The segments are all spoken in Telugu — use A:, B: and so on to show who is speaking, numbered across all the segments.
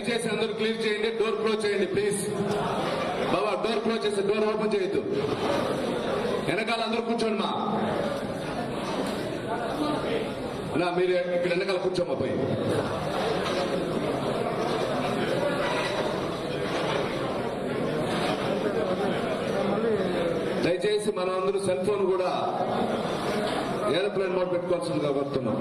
A: దయచేసి అందరూ క్లియర్ చేయండి. డోర్ క్లోజ్ చేయండి ప్లీజ్. బాబా డోర్ క్లోజ్ చేసి డోర్ ఓపెన్ చేయొద్దు. వెనకాల అందరూ కూర్చోండి నా మీరు ఇక్కడ వెనకాల కూర్చోమ్మా పోయి. దయచేసి మనం అందరూ సెల్ ఫోన్ కూడా ఏరోప్లేన్ మోడ్ పెట్టుకోవాల్సిందిగా కోరుతున్నాం.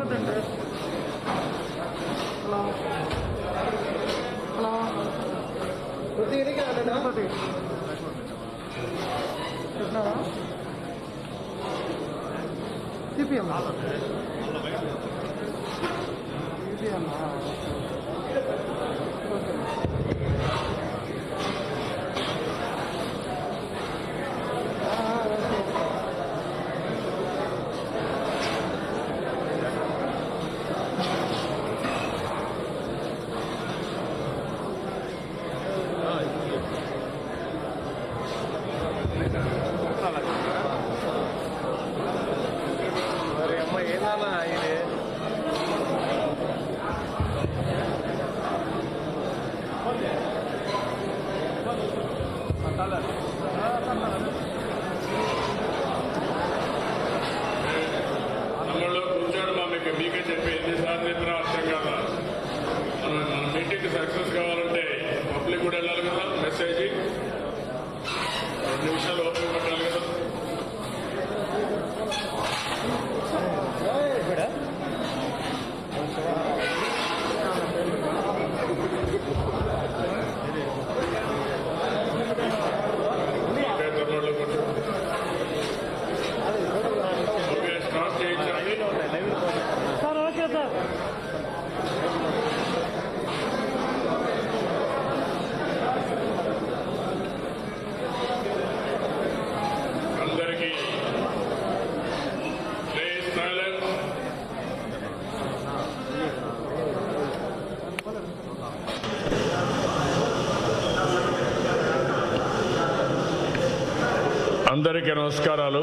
B: మీకే చెప్పి ఎన్నిసార్లు చెప్పినా అర్థం కదా. మన మీటింగ్ సక్సెస్ కావాలంటే పబ్లిక్ కూడా వెళ్ళాలి కదా. మెసేజ్ 2 నిమిషాలు ఓపెన్ పెట్టాలి కదా. అందరికీ నమస్కారాలు.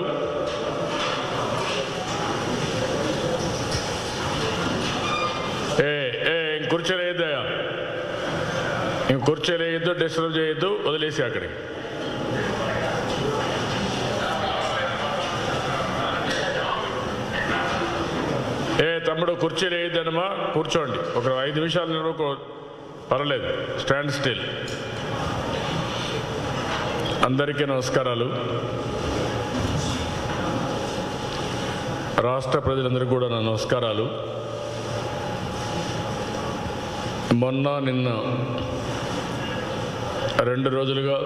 B: కూర్చోలేదయా, కూర్చోలేదు, డిస్టర్బ్ చేయొద్దు, వదిలేసి అక్కడికి. తమ్ముడు కుర్చీ లేదనమా, కూర్చోండి. ఒక 5 నిమిషాలు పర్వాలేదు, స్టాండ్ స్టిల్. అందరికీ నమస్కారాలు. రాష్ట్ర ప్రజలందరికీ కూడా నా నమస్కారాలు. మొన్న నిన్న 2 రోజులుగా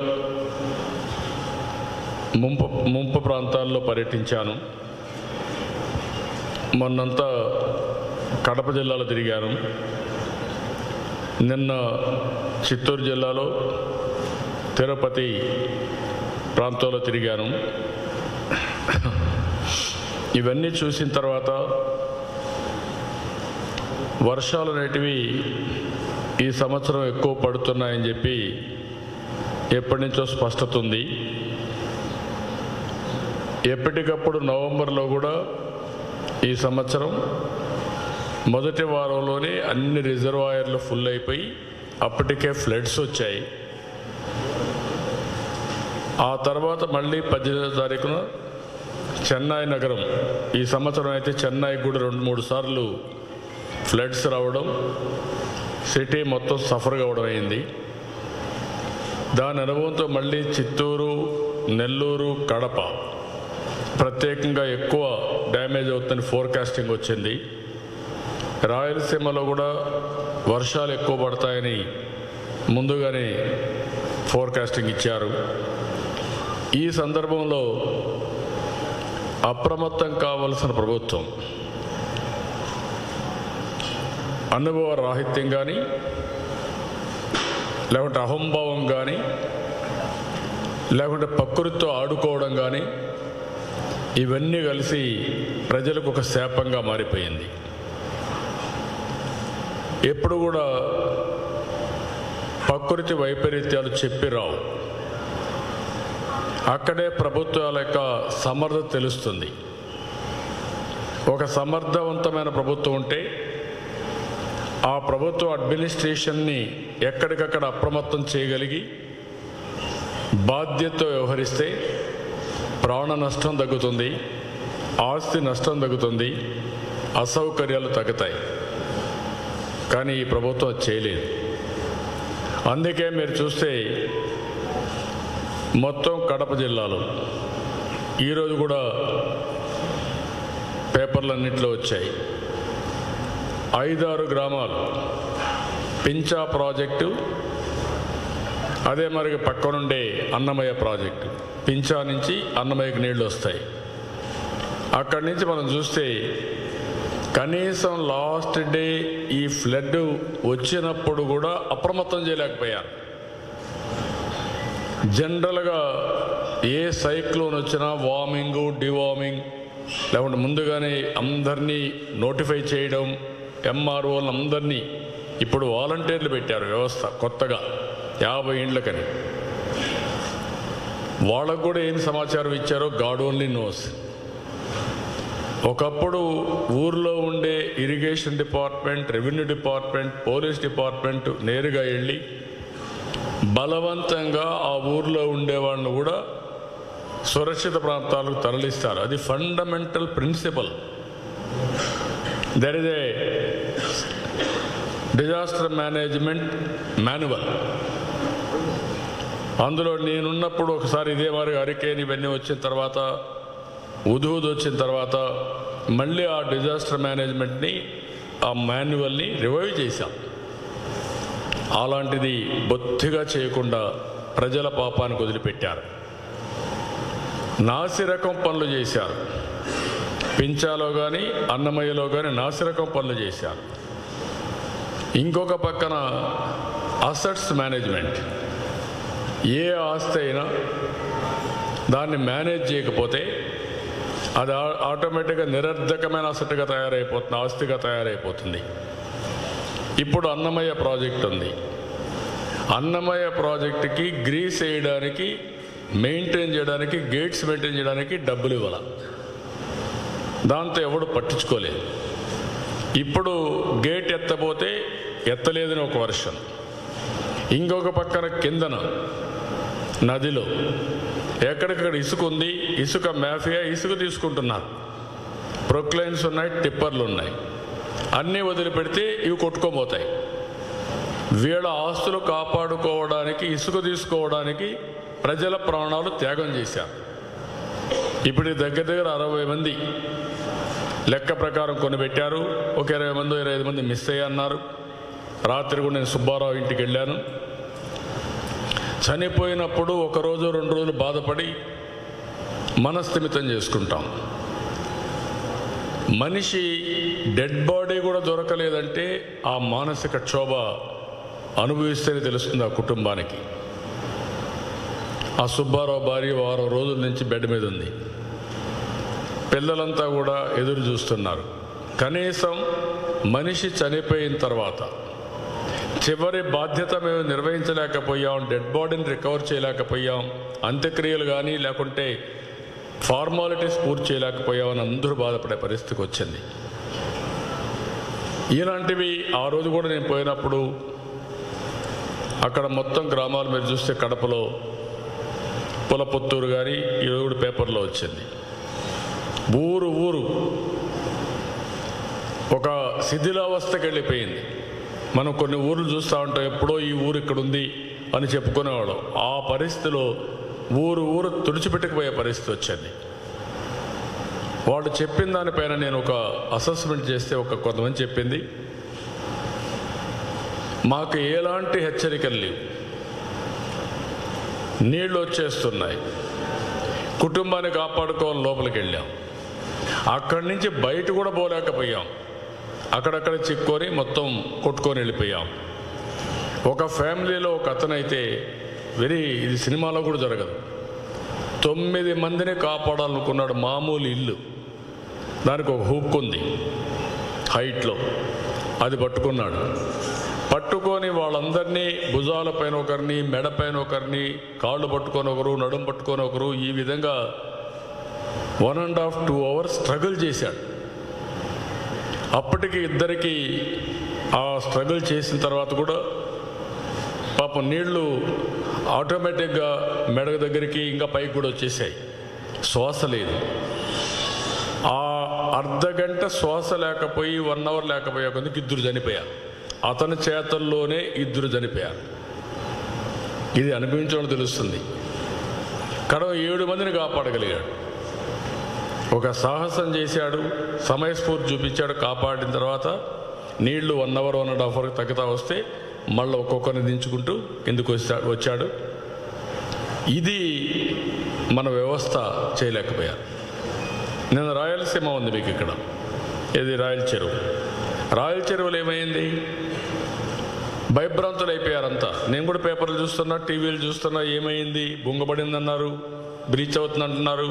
B: ముంపు ప్రాంతాల్లో పర్యటించాను. మొన్నంతా కడప జిల్లాలో తిరిగాను. నిన్న చిత్తూరు జిల్లాలో తిరుపతి ప్రాంతంలో తిరిగాను. ఇవన్నీ చూసిన తర్వాత వర్షాలు అనేటివి ఈ సంవత్సరం ఎక్కువ పడుతున్నాయని చెప్పి ఎప్పటి నుంచో స్పష్టత ఉంది. ఎప్పటికప్పుడు నవంబర్లో కూడా ఈ సంవత్సరం మొదటి వారంలోనే అన్ని రిజర్వాయర్లు ఫుల్ అయిపోయి అప్పటికే ఫ్లడ్స్ వచ్చాయి. ఆ తర్వాత మళ్ళీ 18వ తారీఖున చెన్నై నగరం, ఈ సంవత్సరం అయితే చెన్నై కూడా 2-3 సార్లు ఫ్లడ్స్ రావడం, సిటీ మొత్తం సఫర్ కావడం అయింది. దాని అనుభవంతో మళ్ళీ చిత్తూరు, నెల్లూరు, కడప ప్రత్యేకంగా ఎక్కువ డ్యామేజ్ అవుతుందని ఫోర్కాస్టింగ్ వచ్చింది. రాయలసీమలో కూడా వర్షాలు ఎక్కువ పడతాయని ముందుగానే ఫోర్కాస్టింగ్ ఇచ్చారు. ఈ సందర్భంలో అప్రమత్తం కావలసిన ప్రభుత్వం అనుభవ రాహిత్యం కానీ, లేకుంటే అహంభావం కానీ, లేకుంటే ప్రకృతితో ఆడుకోవడం కానీ, ఇవన్నీ కలిసి ప్రజలకు ఒక శాపంగా మారిపోయింది. ఎప్పుడు కూడా ప్రకృతి వైపరీత్యాలు చెప్పి రావు. అక్కడే ప్రభుత్వాల యొక్క సమర్థత తెలుస్తుంది. ఒక సమర్థవంతమైన ప్రభుత్వం ఉంటే ఆ ప్రభుత్వ అడ్మినిస్ట్రేషన్ని ఎక్కడికక్కడ అప్రమత్తం చేయగలిగి బాధ్యతతో వ్యవహరిస్తే ప్రాణ నష్టం తగ్గుతుంది, ఆస్తి నష్టం తగ్గుతుంది, అసౌకర్యాలు తగ్గుతాయి. కానీ ఈ ప్రభుత్వం అది చేయలేదు. అందుకే మీరు చూస్తే మొత్తం కడప జిల్లాలో ఈరోజు కూడా పేపర్లన్నింటిలో వచ్చాయి, 5-6 గ్రామాలు పించా ప్రాజెక్టు, అదే మరి పక్కనుండే అన్నమయ్య ప్రాజెక్టు. పించా నుంచి అన్నమయ్యకు నీళ్లు వస్తాయి. అక్కడి నుంచి మనం చూస్తే కనీసం లాస్ట్ డే ఈ ఫ్లడ్ వచ్చినప్పుడు కూడా అప్రమత్తం చేయలేకపోయారు. జనరల్గా ఏ సైక్లోన్ వచ్చినా వార్మింగ్, డివార్మింగ్, లేకుంటే ముందుగానే అందరినీ నోటిఫై చేయడం, ఎంఆర్ఓలను అందరినీ ఇప్పుడు వాలంటీర్లు పెట్టారు వ్యవస్థ కొత్తగా 50 ఇండ్లకని. వాళ్ళకు కూడా ఏం సమాచారం ఇచ్చారో గాడ్ ఓన్లీ నోస్. ఒకప్పుడు ఊర్లో ఉండే irrigation department, revenue department, police department నేరుగా వెళ్ళి బలవంతంగా ఆ ఊర్లో ఉండేవాళ్ళను కూడా సురక్షిత ప్రాంతాలకు తరలిస్తారు. అది fundamental principle. There is a disaster management manual. అందులో నేనున్నప్పుడు ఒకసారి ఇదే మరి హరికేన్ ఇవన్నీ వచ్చిన తర్వాత, ఉదూద్ వచ్చిన తర్వాత మళ్ళీ ఆ డిజాస్టర్ మేనేజ్మెంట్ని, ఆ మాన్యువల్ని రివైవ్ చేశాం. అలాంటిది బొత్తిగా చేయకుండా ప్రజల పాపానికి వదిలిపెట్టారు. నాసిరకం పనులు చేశారు. పించాలో కానీ అన్నమయ్యలో కానీ నాసిరకం పనులు చేశారు. ఇంకొక పక్కన అసెట్స్ మేనేజ్మెంట్. ఏ ఆస్తి అయినా దాన్ని మేనేజ్ చేయకపోతే అది ఆటోమేటిక్గా నిరర్ధకమైన అసెట్గా తయారైపోతుంది, ఆస్తిగా తయారైపోతుంది. ఇప్పుడు అన్నమయ్య ప్రాజెక్ట్ ఉంది. అన్నమయ్య ప్రాజెక్టుకి గ్రీస్ వేయడానికి, మెయింటైన్ చేయడానికి, గేట్స్ మెయింటైన్ చేయడానికి డబ్బులు ఇవ్వాలి. దాంతో ఎవడు పట్టించుకోలేదు. ఇప్పుడు గేట్ ఎత్తపోతే ఎత్తలేదని ఒక వర్షన్. ఇంకొక పక్కన కిందన నదిలో ఎక్కడికక్కడ ఇసుక ఉంది, ఇసుక మాఫియా ఇసుక తీసుకుంటున్నారు. ప్రొక్లైన్స్ ఉన్నాయి, టిప్పర్లు ఉన్నాయి. అన్నీ వదిలిపెడితే ఇవి కొట్టుకోబోతాయి. వీళ్ళ ఆస్తులు కాపాడుకోవడానికి, ఇసుక తీసుకోవడానికి ప్రజల ప్రాణాలు త్యాగం చేశారు. ఇప్పుడు దగ్గర 60 మంది లెక్క ప్రకారం కొనిపెట్టారు. ఒక 20 మంది 25 మంది మిస్ అయ్యన్నారు. రాత్రి కూడా నేను సుబ్బారావు ఇంటికి వెళ్ళాను. చనిపోయినప్పుడు 1 రోజు 2 రోజులు బాధపడి మనస్థిమితం చేసుకుంటాం. మనిషి డెడ్ బాడీ కూడా దొరకలేదంటే ఆ మానసిక క్షోభ అనుభవిస్తేనే తెలుస్తుంది ఆ కుటుంబానికి. ఆ సుబ్బారావు భార్య 1 వారం రోజుల నుంచి బెడ్ మీద ఉంది. పిల్లలంతా కూడా ఎదురు చూస్తున్నారు. కనీసం మనిషి చనిపోయిన తర్వాత చివరి బాధ్యత మేము నిర్వహించలేకపోయాం, డెడ్ బాడీని రికవర్ చేయలేకపోయాం, అంత్యక్రియలు కానీ లేకుంటే ఫార్మాలిటీస్ పూర్తి చేయలేకపోయామని అందరూ బాధపడే పరిస్థితికి వచ్చింది. ఇలాంటివి ఆ రోజు కూడా నేను పోయినప్పుడు అక్కడ మొత్తం గ్రామాలు మీరు చూస్తే కడపలో పులపుత్తూరు కానీ ఈరోజు కూడా పేపర్లో వచ్చింది. ఊరు ఒక శిథిలావస్థకి వెళ్ళిపోయింది. మనం కొన్ని ఊర్లు చూస్తూ ఉంటాం, ఎప్పుడో ఈ ఊరు ఇక్కడ ఉంది అని చెప్పుకునేవాళ్ళం. ఆ పరిస్థితిలో ఊరు తుడిచిపెట్టుకుపోయే పరిస్థితి వచ్చింది. వాళ్ళు చెప్పిన దానిపైన నేను ఒక అసెస్మెంట్ చేస్తే కొంతమంది చెప్పింది, మాకు ఎలాంటి హెచ్చరికలు లేవు, నీళ్ళు వచ్చేస్తున్నాయి, కుటుంబాన్ని కాపాడుకోవాలని లోపలికి వెళ్ళాం, అక్కడి నుంచి బయట కూడా పోలేకపోయాం, అక్కడక్కడ చిక్కుకొని మొత్తం కొట్టుకొని వెళ్ళిపోయాం. ఒక ఫ్యామిలీలో ఒక అతనైతే ఇది సినిమాలో కూడా జరగదు, 9 మందిని కాపాడాలనుకున్నాడు. మామూలు ఇల్లు, దానికి ఒక హుక్ ఉంది హైట్లో, అది పట్టుకున్నాడు. పట్టుకొని వాళ్ళందరినీ భుజాలపైన ఒకరిని, మెడపైన ఒకరిని, కాళ్ళు పట్టుకొని ఒకరు, నడుం పట్టుకొని ఒకరు, ఈ విధంగా 1.5-2 అవర్స్ స్ట్రగుల్ చేశాడు. అప్పటికి ఇద్దరికి ఆ స్ట్రగుల్ చేసిన తర్వాత కూడా పాపం నీళ్లు ఆటోమేటిక్గా మెడగ దగ్గరికి ఇంకా పైకి కూడా వచ్చేసాయి. శ్వాస లేదు. ఆ అర్ధగంట శ్వాస లేకపోయి 1 అవర్ లేకపోయే కొద్దికి 2 చనిపోయారు. అతని చేతల్లోనే 2 చనిపోయారు. ఇది అనుభవించడం తెలుస్తుంది. కడవ 7 మందిని కాపాడగలిగాడు. ఒక సాహసం చేశాడు, సమయస్ఫూర్తి చూపించాడు, కాపాడిన తర్వాత నీళ్లు 1 అవర్ 1.5 అవర్ తగ్గుతా వస్తే మళ్ళీ ఒక్కొక్కరిని దించుకుంటూ ఎందుకు వచ్చాడు. ఇది మన వ్యవస్థ చేయలేకపోయారు. నేను రాయలసీమ ఉంది మీకు ఇక్కడ, ఇది రాయల చెరువు. రాయల చెరువులో ఏమైంది? భయభ్రాంతులు అయిపోయారంతా. నేను కూడా పేపర్లు చూస్తున్నా, టీవీలు చూస్తున్నా. ఏమైంది? బొంగబడిందన్నారు, బ్రీచ్ అవుతుందంటున్నారు,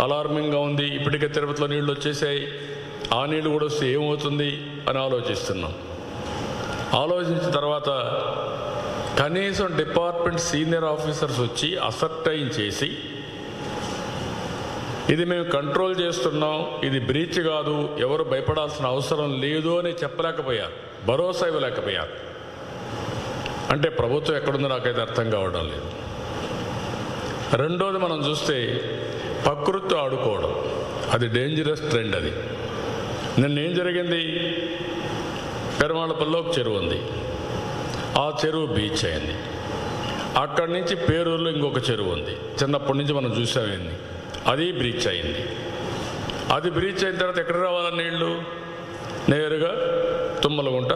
B: అలార్మింగ్గా ఉంది. ఇప్పటికే తిరుపతిలో నీళ్లు వచ్చేసాయి, ఆ నీళ్లు కూడా వస్తే ఏమవుతుంది అని ఆలోచిస్తున్నాం. ఆలోచించిన తర్వాత కనీసం డిపార్ట్మెంట్ సీనియర్ ఆఫీసర్స్ వచ్చి అసర్టైన్ చేసి ఇది మేము కంట్రోల్ చేస్తున్నాం, ఇది బ్రీచ్ కాదు, ఎవరు భయపడాల్సిన అవసరం లేదు అని చెప్పలేకపోయారు, భరోసా ఇవ్వలేకపోయారు. అంటే ప్రభుత్వం ఎక్కడుందో నాకైతే అర్థం కావడం లేదు. రెండోది మనం చూస్తే ప్రకృతితో ఆడుకోవడం, అది డేంజరస్ ట్రెండ్. అది నిన్న ఏం జరిగింది? పెరమాళపల్లిలో ఒక చెరువు ఉంది, ఆ చెరువు బీచ్ అయింది. అక్కడి నుంచి పేరూరులో ఇంకొక చెరువు ఉంది, చిన్నప్పటి నుంచి మనం చూసామేంది, అది బ్రీచ్ అయింది. అది బ్రీచ్ అయిన తర్వాత ఎక్కడ రావాలి నీళ్లు? నేరుగా తుమ్మలగుంట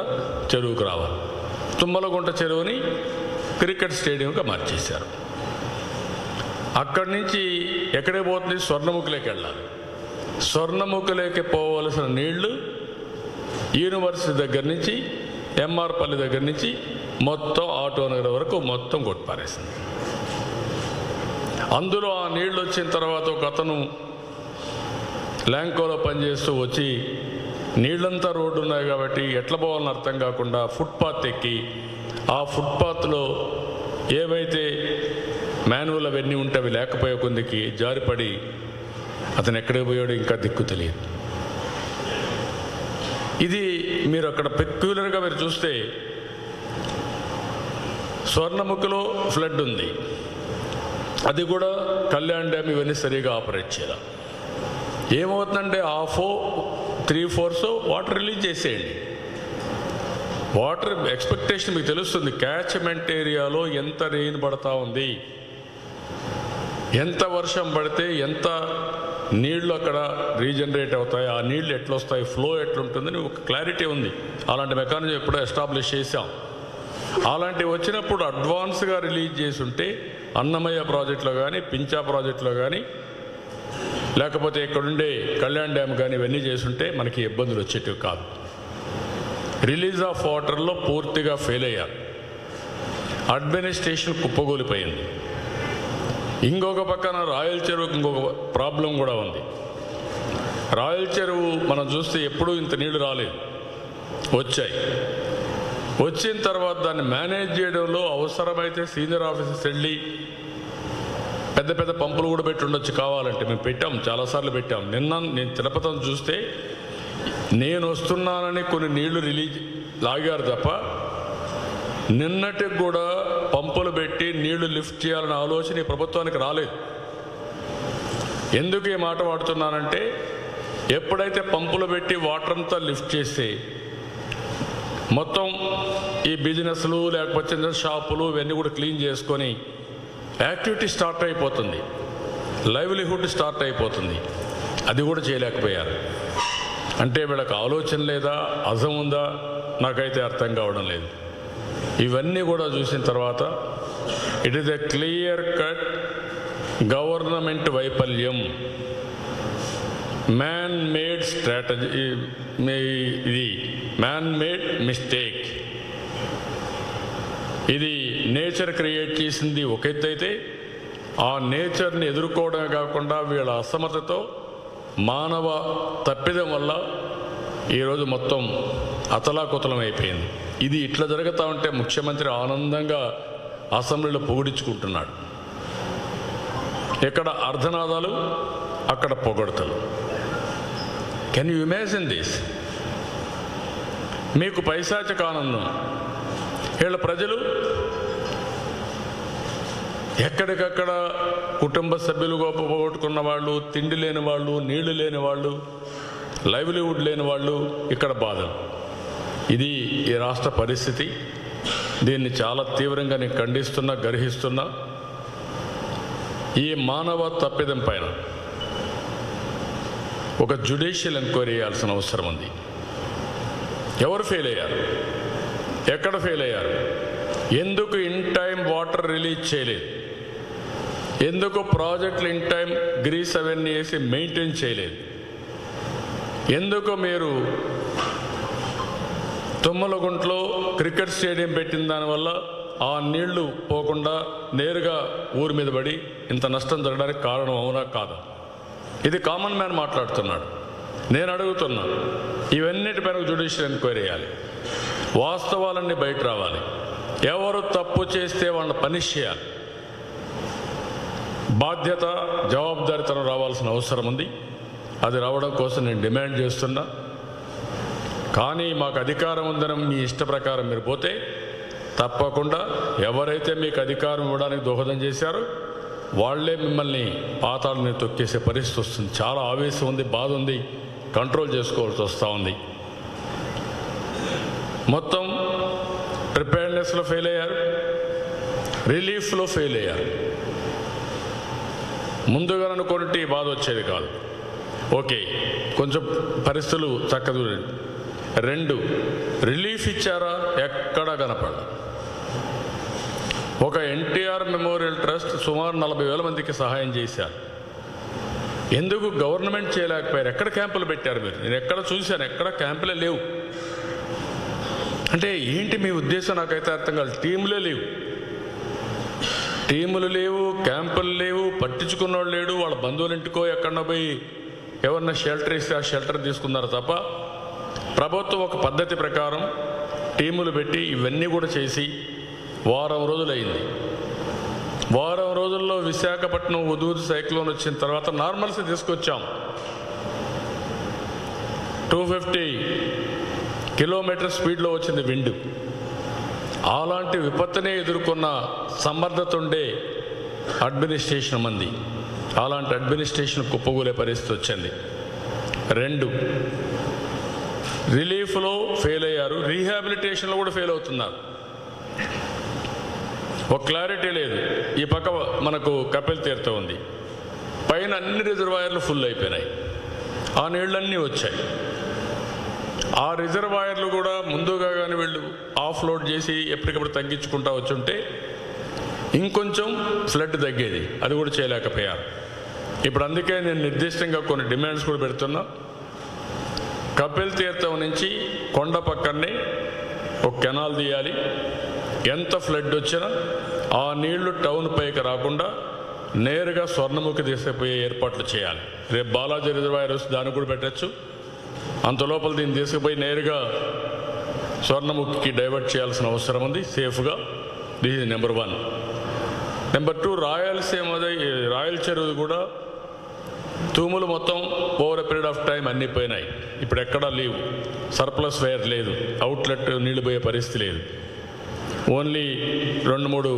B: చెరువుకు రావాలి. తుమ్మలగుంట చెరువుని క్రికెట్ స్టేడియంగా మార్చేశారు. అక్కడి నుంచి ఎక్కడే పోతుంది? స్వర్ణముఖిలోకి వెళ్ళాలి. స్వర్ణముఖిలోకి పోవలసిన నీళ్లు యూనివర్సిటీ దగ్గర నుంచి, ఎంఆర్పల్లి దగ్గర నుంచి మొత్తం ఆటోనగర్ వరకు మొత్తం కొట్టిపారేసింది. అందులో ఆ నీళ్ళు వచ్చిన తర్వాత ఒక అతను ల్యాంకోలో పనిచేస్తూ వచ్చి నీళ్ళంతా రోడ్డు ఉన్నాయి కాబట్టి ఎట్లా పోవాలని అర్థం కాకుండా ఫుట్పాత్ ఎక్కి, ఆ ఫుట్పాత్లో ఏవైతే మాన్యువల్ అవన్నీ ఉంటే అవి లేకపోయే కొందికి జారిపడి అతను ఎక్కడికి పోయాడో ఇంకా దిక్కు తెలియదు. ఇది మీరు అక్కడ పెక్యులర్గా మీరు చూస్తే స్వర్ణముఖిలో ఫ్లడ్ ఉంది, అది కూడా కళ్యాణ్ డ్యామ్ ఇవన్నీ సరిగా ఆపరేట్ చేయాలి. ఏమవుతుందంటే 3/4 వాటర్ రిలీజ్ చేసేయండి. వాటర్ ఎక్స్పెక్టేషన్ మీకు తెలుస్తుంది. క్యాచ్మెంట్ ఏరియాలో ఎంత రెయిన్ పడతా ఉంది, ఎంత వర్షం పడితే ఎంత నీళ్లు అక్కడ రీజనరేట్ అవుతాయి, ఆ నీళ్లు ఎట్లా వస్తాయి, ఫ్లో ఎట్లుంటుందని ఒక క్లారిటీ ఉంది. అలాంటి మెకానిజం ఎప్పుడో ఎస్టాబ్లిష్ చేశాం. అలాంటివి వచ్చినప్పుడు అడ్వాన్స్గా రిలీజ్ చేసి ఉంటే అన్నమయ్య ప్రాజెక్టులో కానీ, పించా ప్రాజెక్టులో కానీ, లేకపోతే ఇక్కడుండే కళ్యాణ్ డ్యామ్ కానీ ఇవన్నీ చేసుంటే మనకి ఇబ్బందులు వచ్చేటివి కాదు. రిలీజ్ ఆఫ్ వాటర్లో పూర్తిగా ఫెయిల్ అయ్యారు. అడ్మినిస్ట్రేషన్ కుప్పగూలిపోయింది. ఇంకొక పక్కన రాయల చెరువుకి ఇంకొక ప్రాబ్లం కూడా ఉంది. రాయల చెరువు మనం చూస్తే ఎప్పుడూ ఇంత నీళ్లు రాలేదు, వచ్చాయి. వచ్చిన తర్వాత దాన్ని మేనేజ్ చేయడంలో అవసరమైతే సీనియర్ ఆఫీసర్స్ వెళ్ళి పెద్ద పెద్ద పంపులు కూడా పెట్టి ఉండొచ్చు కావాలంటే. మేము పెట్టాం, చాలాసార్లు పెట్టాం. నేను తిరుపతిని చూస్తే నేను వస్తున్నానని కొన్ని నీళ్లు లాగారు తప్ప నిన్నటికి కూడా పంపులు పెట్టి నీళ్లు లిఫ్ట్ చేయాలనే ఆలోచన ఈ ప్రభుత్వానికి రాలేదు. ఎందుకు ఈ మాట వాడుతున్నానంటే ఎప్పుడైతే పంపులు పెట్టి వాటర్ అంతా లిఫ్ట్ చేస్తే మొత్తం ఈ బిజినెస్లు లేకపోతే చిన్న షాపులు ఇవన్నీ కూడా క్లీన్ చేసుకొని యాక్టివిటీ స్టార్ట్ అయిపోతుంది, లైవ్లీహుడ్ స్టార్ట్ అయిపోతుంది. అది కూడా చేయలేకపోయారు. అంటే వీళ్ళకి ఆలోచన లేదా, అజం ఉందా, నాకైతే అర్థం కావడం లేదు. ఇవన్నీ కూడా చూసిన తర్వాత it is a clear cut government వైఫల్యం, మ్యాన్ మేడ్ స్ట్రాటజీ, ఇది మ్యాన్ మేడ్ మిస్టేక్. ఇది నేచర్ క్రియేట్ చేసింది ఒక ఎత్తు అయితే, ఆ నేచర్ని ఎదుర్కోవడమే కాకుండా వీళ్ళ అసమర్థతో మానవ తప్పిదం వల్ల ఈరోజు మొత్తం అతలాకుతలం అయిపోయింది. ఇది ఇట్లా జరుగుతూ ఉంటే ముఖ్యమంత్రి ఆనందంగా అసెంబ్లీలో పొగిడించుకుంటున్నాడు. ఇక్కడ అర్ధనాదాలు, అక్కడ పొగడతలు. Can you imagine this? మీకు పైశాచిక ఆనందం. వీళ్ళ ప్రజలు ఎక్కడికక్కడ కుటుంబ సభ్యులు పోగొట్టుకున్న వాళ్ళు, తిండి లేని వాళ్ళు, నీళ్లు లేని వాళ్ళు, లైవ్లీవుడ్ లేని వాళ్ళు ఇక్కడ బాధలు. ఇది ఈ రాష్ట్ర పరిస్థితి. దీన్ని చాలా తీవ్రంగా నేను ఖండిస్తున్నా, గర్హిస్తున్నా. ఈ మానవ తప్పిదం పైన ఒక జ్యుడిషియల్ ఎంక్వైరీ చేయాల్సిన అవసరం ఉంది. ఎవరు ఫెయిల్ అయ్యారు? ఎక్కడ ఫెయిల్ అయ్యారు? ఎందుకు ఇన్ టైం వాటర్ రిలీజ్ చేయలేదు? ఎందుకు ప్రాజెక్టులు ఇన్ టైం గ్రీస్ అవన్నీ వేసి మెయింటైన్ చేయలేదు? ఎందుకు మీరు తుమ్మలగుంట్లో క్రికెట్ స్టేడియం పెట్టిన దానివల్ల ఆ నీళ్లు పోకుండా నేరుగా ఊరి మీద పడి ఇంత నష్టం జరగడానికి కారణం అవునా కాదా? ఇది కామన్ మ్యాన్ మాట్లాడుతున్నాడు. నేను అడుగుతున్నా, ఇవన్నిటిపైన జ్యుడిషియల్ ఎంక్వైరీ చేయాలి. వాస్తవాలన్నీ బయట రావాలి. ఎవరు తప్పు చేస్తే వాళ్ళని పనిష్ చేయాలి. బాధ్యత, జవాబుదారీతనం రావాల్సిన అవసరం ఉంది. అది రావడం కోసం నేను డిమాండ్ చేస్తున్నా. కానీ మాకు అధికారం ఉందని మీ ఇష్ట ప్రకారం మీరు పోతే తప్పకుండా ఎవరైతే మీకు అధికారం ఇవ్వడానికి దోహదం చేశారో వాళ్లే మిమ్మల్ని పాతాళాన్ని తొక్కేసే పరిస్థితి వస్తుంది. చాలా ఆవేశం ఉంది, బాధ ఉంది, కంట్రోల్ చేసుకోవాల్సి వస్తూ ఉంది. మొత్తం ప్రిపేర్నెస్లో ఫెయిల్ అయ్యారు, రిలీఫ్లో ఫెయిల్ అయ్యారు. ముందుగా అనుకున్నట్టు బాధ వచ్చేది కాదు. ఓకే, కొంచెం పరిస్థితులు చక్కదు. 2, రిలీఫ్ ఇచ్చారా? ఎక్కడా కనపడ. ఒక ఎన్టీఆర్ మెమోరియల్ ట్రస్ట్ సుమారు 40,000 మందికి సహాయం చేశారు. ఎందుకు గవర్నమెంట్ చేయలేకపోయారు? ఎక్కడ క్యాంపులు పెట్టారు మీరు? నేను ఎక్కడ చూశాను, ఎక్కడ క్యాంపులే లేవు. అంటే ఏంటి మీ ఉద్దేశం? నాకైతే అర్థం కాదు. టీములు లేవు, క్యాంపులు లేవు, పట్టించుకున్నవాళ్ళు లేడు. వాళ్ళ బంధువుల ఇంటికో ఎక్కడో పోయి ఎవరన్నా షెల్టర్ ఇస్తే ఆ షెల్టర్ తీసుకున్నారు తప్ప ప్రభుత్వం ఒక పద్ధతి ప్రకారం టీములు పెట్టి ఇవన్నీ కూడా చేసి వారం రోజులైంది. వారం రోజుల్లో విశాఖపట్నం ఉదూరు సైక్లోన్ వచ్చిన తర్వాత నార్మల్స్ తీసుకొచ్చాం. 250 కిలోమీటర్ స్పీడ్లో వచ్చింది విండ్. అలాంటి విపత్తునే ఎదుర్కొన్న సమర్థత ఉండే అడ్మినిస్ట్రేషన్ మంది. అలాంటి అడ్మినిస్ట్రేషన్ కుప్పగూలే పరిస్థితి వచ్చింది. 2, రిలీఫ్లో ఫెయిల్ అయ్యారు, రీహాబిలిటేషన్లో కూడా ఫెయిల్ అవుతున్నారు. ఒక క్లారిటీ లేదు. ఈ పక్క మనకు కపిల్ తీర్థం ఉంది, పైన అన్ని రిజర్వాయర్లు ఫుల్ అయిపోయినాయి, ఆ నీళ్ళన్నీ వచ్చాయి. ఆ రిజర్వాయర్లు కూడా ముందుగా కానీ వీళ్ళు ఆఫ్లోడ్ చేసి ఎప్పటికప్పుడు తగ్గించుకుంటా వచ్చుంటే ఇంకొంచెం ఫ్లడ్ తగ్గేది. అది కూడా చేయలేకపోయారు. ఇప్పుడు అందుకే నేను నిర్దిష్టంగా కొన్ని డిమాండ్స్ కూడా పెడుతున్నా. కపిల్ తీర్థం నుంచి కొండ పక్కనే ఒక కెనాల్ తీయాలి. ఎంత ఫ్లడ్ వచ్చినా ఆ నీళ్లు టౌన్ పైకి రాకుండా నేరుగా స్వర్ణముఖి తీసుకుపోయే ఏర్పాట్లు చేయాలి. రేపు బాలాజీ రిజర్వాయర్ వస్తే దాన్ని కూడా పెట్టచ్చు. అంత లోపల దీన్ని తీసుకుపోయి నేరుగా స్వర్ణముఖికి డైవర్ట్ చేయాల్సిన అవసరం ఉంది సేఫ్గా. This is number 1. Number 2, Rayalaseema Rayala Cheruvu కూడా తూములు మొత్తం over a period of time అన్నీ పోయినాయి. ఇప్పుడు ఎక్కడా లేవు, సర్ప్లస్ వైర్ లేదు, అవుట్లెట్ నీళ్లు పోయే పరిస్థితి లేదు. ఓన్లీ 2-3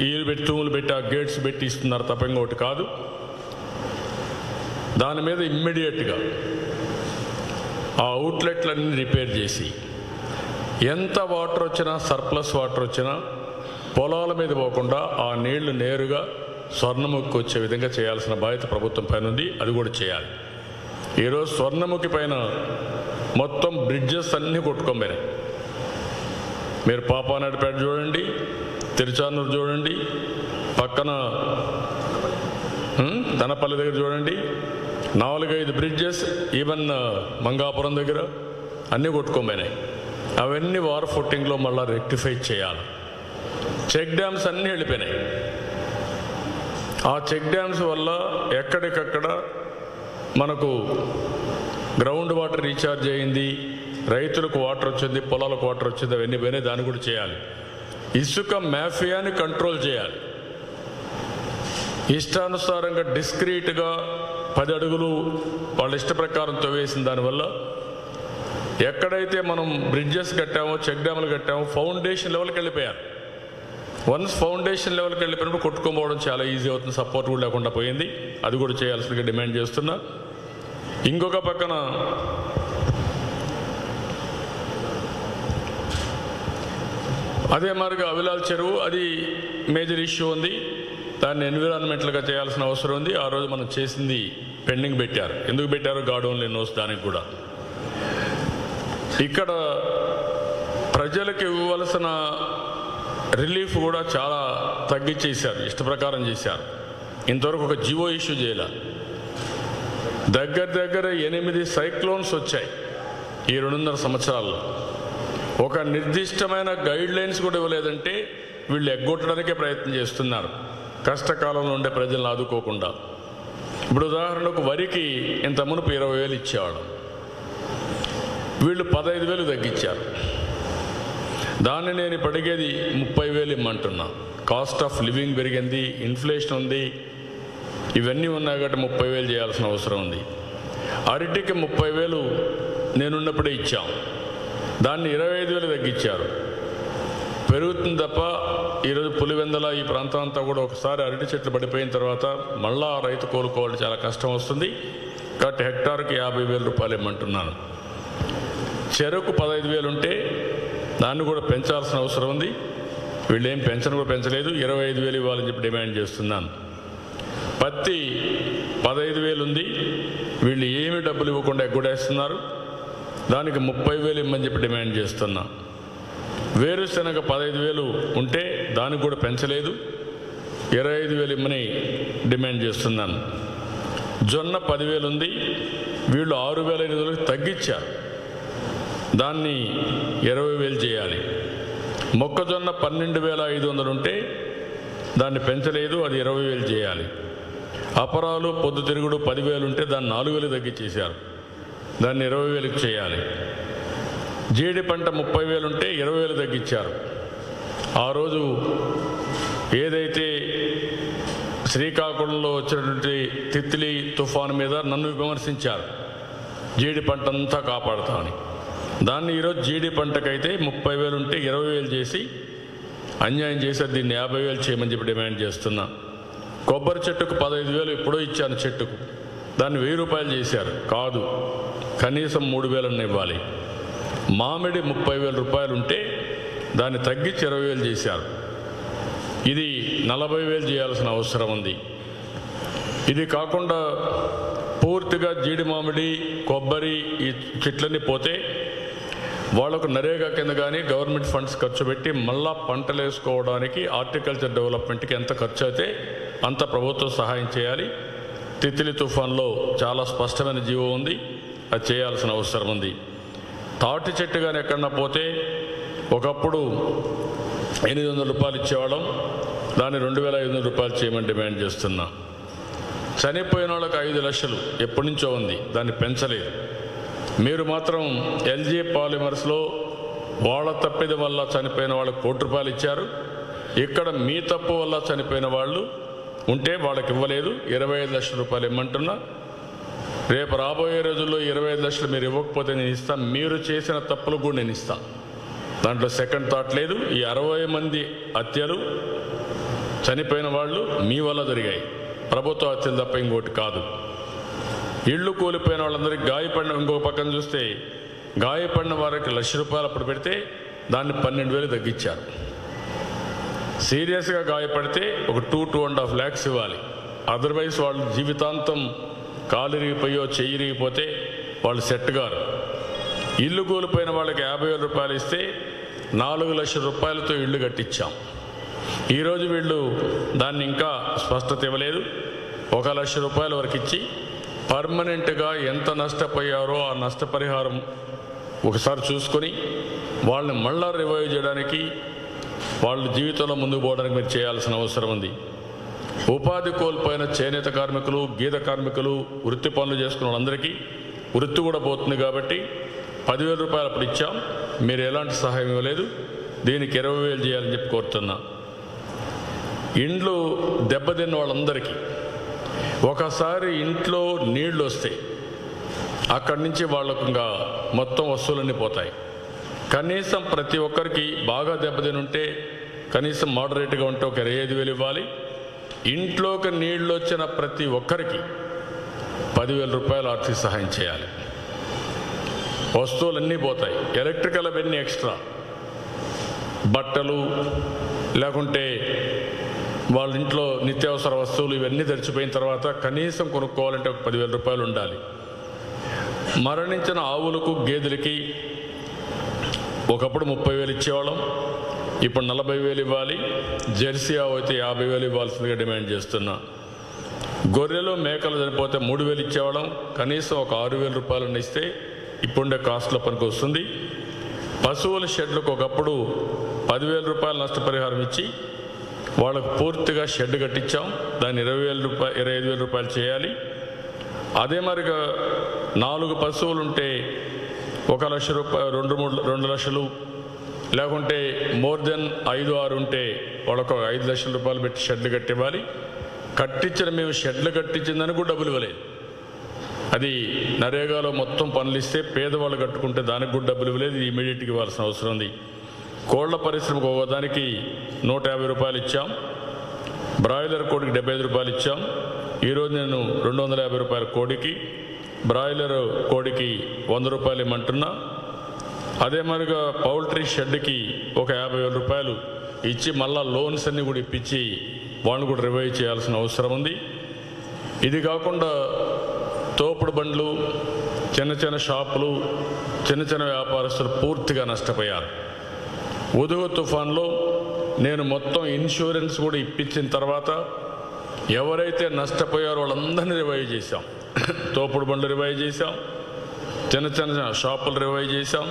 B: ఈలు పెట్టి తూములు పెట్టి ఆ గేట్స్ పెట్టి ఇస్తున్నారు తప్ప ఇంకొకటి కాదు. దాని మీద ఇమ్మీడియట్గా ఆ అవుట్లెట్లన్నీ రిపేర్ చేసి ఎంత వాటర్ వచ్చినా, సర్ప్లస్ వాటర్ వచ్చినా పొలాల మీద పోకుండా ఆ నీళ్లు నేరుగా స్వర్ణముఖికి వచ్చే విధంగా చేయాల్సిన బాధ్యత ప్రభుత్వం పైన ఉంది. అది కూడా చేయాలి. ఈరోజు స్వర్ణముఖి పైన మొత్తం బ్రిడ్జెస్ అన్నీ కొట్టుకోపోయినాయి. మీరు పాపానాయుడుపేట చూడండి, తిరుచానూరు చూడండి, పక్కన దనపల్లి దగ్గర చూడండి, 4-5 బ్రిడ్జెస్, ఈవెన్ మంగాపురం దగ్గర అన్నీ కొట్టుకోపోయినాయి. అవన్నీ వార్ ఫుట్టింగ్లో మళ్ళీ రెక్టిఫై చేయాలి. చెక్ డ్యామ్స్ అన్నీ వెళ్ళిపోయినాయి. ఆ చెక్ డ్యామ్స్ వల్ల ఎక్కడికక్కడ మనకు గ్రౌండ్ వాటర్ రీఛార్జ్ అయింది, రైతులకు వాటర్ వచ్చింది, పొలాలకు వాటర్ వచ్చింది, అవన్నీ పోయినాయి. దాన్ని కూడా చేయాలి. ఇసుక మాఫియాని కంట్రోల్ చేయాలి. ఇష్టానుసారంగా డిస్క్రీట్గా 10 అడుగులు వాళ్ళ ఇష్ట ప్రకారం తవ్వేసిన దానివల్ల ఎక్కడైతే మనం బ్రిడ్జెస్ కట్టామో, చెక్ డ్యాములు కట్టామో, ఫౌండేషన్ లెవెల్కి వెళ్ళిపోయారు. వన్స్ ఫౌండేషన్ లెవెల్కి వెళ్ళిపోయినప్పుడు కొట్టుకోపోవడం చాలా ఈజీ అవుతుంది. సపోర్ట్ కూడా లేకుండా పోయింది. అది కూడా చేయాల్సిందిగా డిమాండ్ చేస్తున్నా. ఇంకొక పక్కన అదే మాదిరిగా అవిలాల్ చెరువు, అది మేజర్ ఇష్యూ ఉంది. దాన్ని ఎన్విరాన్మెంటల్గా చేయాల్సిన అవసరం ఉంది. ఆ రోజు మనం చేసింది పెండింగ్ పెట్టారు. ఎందుకు పెట్టారో గాడ్ ఓన్లీ నోస్. దానికి కూడా ఇక్కడ ప్రజలకు ఇవ్వవలసిన రిలీఫ్ కూడా చాలా తగ్గించేశారు, ఇష్ట ప్రకారం చేశారు. ఇంతవరకు ఒక జియో ఇష్యూ చేయాల. దగ్గర 8 సైక్లోన్స్ వచ్చాయి ఈ 2.5 సంవత్సరాల్లో. ఒక నిర్దిష్టమైన గైడ్ లైన్స్ కూడా ఇవ్వలేదంటే వీళ్ళు ఎగ్గొట్టడానికే ప్రయత్నం చేస్తున్నారు, కష్టకాలంలో ఉండే ప్రజలను ఆదుకోకుండా. ఇప్పుడు ఉదాహరణకు వరికి ఇంత మునుపు 20,000 ఇచ్చేవాడు, వీళ్ళు 15,000 తగ్గించారు. దాన్ని నేను ఇప్పుడు అడిగేది 30,000 ఇమ్మంటున్నా. కాస్ట్ ఆఫ్ లివింగ్ పెరిగింది, ఇన్ఫ్లేషన్ ఉంది, ఇవన్నీ ఉన్నాయి కాబట్టి 30,000 చేయాల్సిన అవసరం ఉంది. అరటికి 30,000 నేనున్నప్పుడే ఇచ్చాం, దాన్ని 25,000 తగ్గించారు. పెరుగుతుంది తప్ప ఈరోజు పులివెందల ఈ ప్రాంతం అంతా కూడా ఒకసారి అరటి చెట్లు పడిపోయిన తర్వాత మళ్ళా రైతు కోలుకోవాలి, చాలా కష్టం వస్తుంది. కాబట్టి హెక్టార్కి 50,000 రూపాయలు ఇమ్మంటున్నాను. చెరకు 15,000 ఉంటే దాన్ని కూడా పెంచాల్సిన అవసరం ఉంది. వీళ్ళు ఏం పెంచను కూడా పెంచలేదు, 25,000 ఇవ్వాలని చెప్పి డిమాండ్ చేస్తున్నాను. పత్తి 15,000 ఉంది, వీళ్ళు ఏమి డబ్బులు ఇవ్వకుండా ఎగ్గొడేస్తున్నారు, దానికి 30,000 ఇమ్మని చెప్పి డిమాండ్ చేస్తున్నా. వేరుశనగ 15,000 ఉంటే దానికి కూడా పెంచలేదు, 25,000 ఇమ్మని డిమాండ్ చేస్తున్నాను. జొన్న 10,000 ఉంది, వీళ్ళు 6,500 తగ్గించారు, దాన్ని 20,000 చేయాలి. మొక్కజొన్న 12,500 ఉంటే దాన్ని పెంచలేదు, అది 20,000 చేయాలి. అపరాలు పొద్దుతిరుగుడు 10,000 ఉంటే దాన్ని 4,000 తగ్గించేశారు, దాన్ని 20,000 చేయాలి. జీడి పంట 30,000 ఉంటే 20,000 తగ్గించారు. ఆ రోజు ఏదైతే శ్రీకాకుళంలో వచ్చినటువంటి తిత్లీ తుఫాను మీద నన్ను విమర్శించారు, జీడి పంట అంతా కాపాడుతామని. దాన్ని ఈరోజు జీడి పంటకైతే 30,000 ఉంటే 20,000 చేసి అన్యాయం చేశారు. దీన్ని 50,000 చేయమని చెప్పి డిమాండ్ చేస్తున్నా. కొబ్బరి చెట్టుకు 15,000 ఎప్పుడో ఇచ్చాను చెట్టుకు, దాన్ని 1,000 రూపాయలు చేశారు. కాదు, కనీసం 3,000 ఇవ్వాలి. మామిడి 30,000 రూపాయలు ఉంటే దాన్ని తగ్గించి 20,000 చేశారు. ఇది 40,000 చేయాల్సిన అవసరం ఉంది. ఇది కాకుండా పూర్తిగా జీడి మామిడి కొబ్బరి ఈ చెట్లన్నీ పోతే వాళ్లకు నరేగా కింద కానీ గవర్నమెంట్ ఫండ్స్ ఖర్చు పెట్టి మళ్ళా పంటలు వేసుకోవడానికి హార్టికల్చర్ డెవలప్మెంట్కి ఎంత ఖర్చు అయితే అంత ప్రభుత్వం సహాయం చేయాలి. తిత్లీ తుఫాన్లో చాలా స్పష్టమైన జీవో ఉంది, అది చేయాల్సిన అవసరం ఉంది. తాటి చెట్టు కానీ ఎక్కడన్నా పోతే ఒకప్పుడు 800 రూపాయలు ఇచ్చేవాళ్ళం, దాన్ని 2,500 రూపాయలు చేయమని డిమాండ్ చేస్తున్నా. చనిపోయిన వాళ్ళకి 5 లక్షలు ఎప్పటి నుంచో ఉంది, దాన్ని పెంచలేదు. మీరు మాత్రం ఎల్జీ పాలిమర్స్లో వాళ్ళ తప్పిది వల్ల చనిపోయిన వాళ్ళకి 1 కోటి రూపాయలు ఇచ్చారు. ఇక్కడ మీ తప్పు వల్ల చనిపోయిన వాళ్ళు ఉంటే వాళ్ళకి ఇవ్వలేదు, 25 లక్షల రూపాయలు ఇమ్మంటున్నా. రేపు రాబోయే రోజుల్లో 25 లక్షలు మీరు ఇవ్వకపోతే నేను ఇస్తాను, మీరు చేసిన తప్పులు కూడా నేను ఇస్తాను, దాంట్లో సెకండ్ థాట్ లేదు. ఈ 60 మంది హత్యలు చనిపోయిన వాళ్ళు మీ వల్ల జరిగాయి, ప్రభుత్వ హత్యలు తప్ప ఇంకోటి కాదు. ఇళ్ళు కూలిపోయిన వాళ్ళందరికీ గాయపడిన, ఇంకో పక్కన చూస్తే గాయపడిన వారికి 1,00,000 రూపాయలు అప్పుడు పెడితే దాన్ని 12,000 తగ్గించారు. సీరియస్గా గాయపడితే ఒక 2.5 lakhs ఇవ్వాలి. అదర్వైజ్ వాళ్ళు జీవితాంతం కాలిరిగిపోయో చెయ్యిరిగిపోతే వాళ్ళు సెట్ గారు. ఇల్లు కూలిపోయిన వాళ్ళకి 50,000 రూపాయలు ఇస్తే 4 లక్షల రూపాయలతో ఇళ్ళు కట్టించాం. ఈరోజు వీళ్ళు దాన్ని ఇంకా స్పష్టత ఇవ్వలేదు. 1 లక్ష రూపాయల వరకు ఇచ్చి పర్మనెంట్గా ఎంత నష్టపోయారో ఆ నష్టపరిహారం ఒకసారి చూసుకొని వాళ్ళని మళ్ళా రివైవ్ చేయడానికి, వాళ్ళ జీవితంలో ముందుకు పోవడానికి మీరు చేయాల్సిన అవసరం ఉంది. ఉపాధి కోల్పోయిన చేనేత కార్మికులు, గీత కార్మికులు, వృత్తి పనులు చేసుకున్న వాళ్ళందరికీ వృత్తి కూడా పోతుంది కాబట్టి 10,000 రూపాయలు అప్పుడు ఇచ్చాం, మీరు ఎలాంటి సహాయం ఇవ్వలేదు. దీనికి 20,000 చేయాలని చెప్పి కోరుతున్నా. ఇండ్లు దెబ్బతిన్న వాళ్ళందరికీ ఒకసారి ఇంట్లో నీళ్లు వస్తాయి, అక్కడి నుంచి వాళ్ళకు ఇంకా మొత్తం వస్తువులన్నీ పోతాయి. కనీసం ప్రతి ఒక్కరికి బాగా దెబ్బతిని ఉంటే కనీసం మోడరేట్గా ఉంటే ఒక 25,000 ఇవ్వాలి. ఇంట్లోకి నీళ్ళు వచ్చిన ప్రతి ఒక్కరికి 10,000 రూపాయలు ఆర్థిక సహాయం చేయాలి. వస్తువులన్నీ పోతాయి, ఎలక్ట్రికల్ అవన్నీ ఎక్స్ట్రా, బట్టలు లేకుంటే వాళ్ళ ఇంట్లో నిత్యావసర వస్తువులు ఇవన్నీ తెరిచిపోయిన తర్వాత కనీసం కొనుక్కోవాలంటే ఒక 10,000 రూపాయలు ఉండాలి. మరణించిన ఆవులకు గేదెలకి ఒకప్పుడు 30,000 ఇచ్చేవాళ్ళం, ఇప్పుడు 40,000 ఇవ్వాలి. జెర్సీ ఆవు అయితే 50,000 ఇవ్వాల్సిందిగా డిమాండ్ చేస్తున్నా. గొర్రెలు మేకలు చనిపోతే 3,000 ఇచ్చేవాళ్ళం, కనీసం ఒక 6,000 రూపాయలను ఇస్తే ఇప్పుడుండే కాస్ట్లో పనికి వస్తుంది. పశువుల షెడ్లకు ఒకప్పుడు 10,000 రూపాయలు నష్టపరిహారం ఇచ్చి వాళ్ళకు పూర్తిగా షెడ్ కట్టించాం. దాన్ని 25,000 రూపాయలు చేయాలి. అదే మరిగా 4 పశువులు ఉంటే 1 లక్ష రూపాయలు, 2 లక్షలు, లేకుంటే మోర్ దెన్ 5-6 ఉంటే వాళ్ళకు 5 లక్షల రూపాయలు పెట్టి షెడ్లు కట్టివ్వాలి. కట్టించిన మేము షెడ్లు కట్టించిందని కూడా డబ్బులు ఇవ్వలేదు. అది నరేగాలో మొత్తం పనులు ఇస్తే పేదవాళ్ళు కట్టుకుంటే దానికి కూడా డబ్బులు ఇవ్వలేదు. ఇది ఇమీడియట్గా ఇవ్వాల్సిన అవసరం ఉంది. కోళ్ల పరిశ్రమకు ఒకదానికి 150 రూపాయలు ఇచ్చాం. బ్రాయిలర్ కోడికి 75 రూపాయలు ఇచ్చాం. ఈరోజు నేను 250 రూపాయల కోడికి, బ్రాయిలర్ కోడికి 100 రూపాయలు ఇమ్మంటున్నా. అదే మరిగా పౌల్ట్రీ షెడ్కి ఒక 50,000 రూపాయలు ఇచ్చి మళ్ళా లోన్స్ అన్నీ కూడా ఇప్పించి వాళ్ళు కూడా రివైవ్ చేయాల్సిన అవసరం ఉంది. ఇది కాకుండా తోపుడు బండ్లు, చిన్న చిన్న షాపులు, చిన్న చిన్న వ్యాపారస్తులు పూర్తిగా నష్టపోయారు. ఉదుగు తుఫాన్లో నేను మొత్తం ఇన్సూరెన్స్ కూడా ఇప్పించిన తర్వాత ఎవరైతే నష్టపోయారో వాళ్ళందరినీ రివైవ్ చేశాం. తోపుడు బండ్లు రివైవ్ చేశాం, చిన్న చిన్న షాపులు రివైవ్ చేశాం,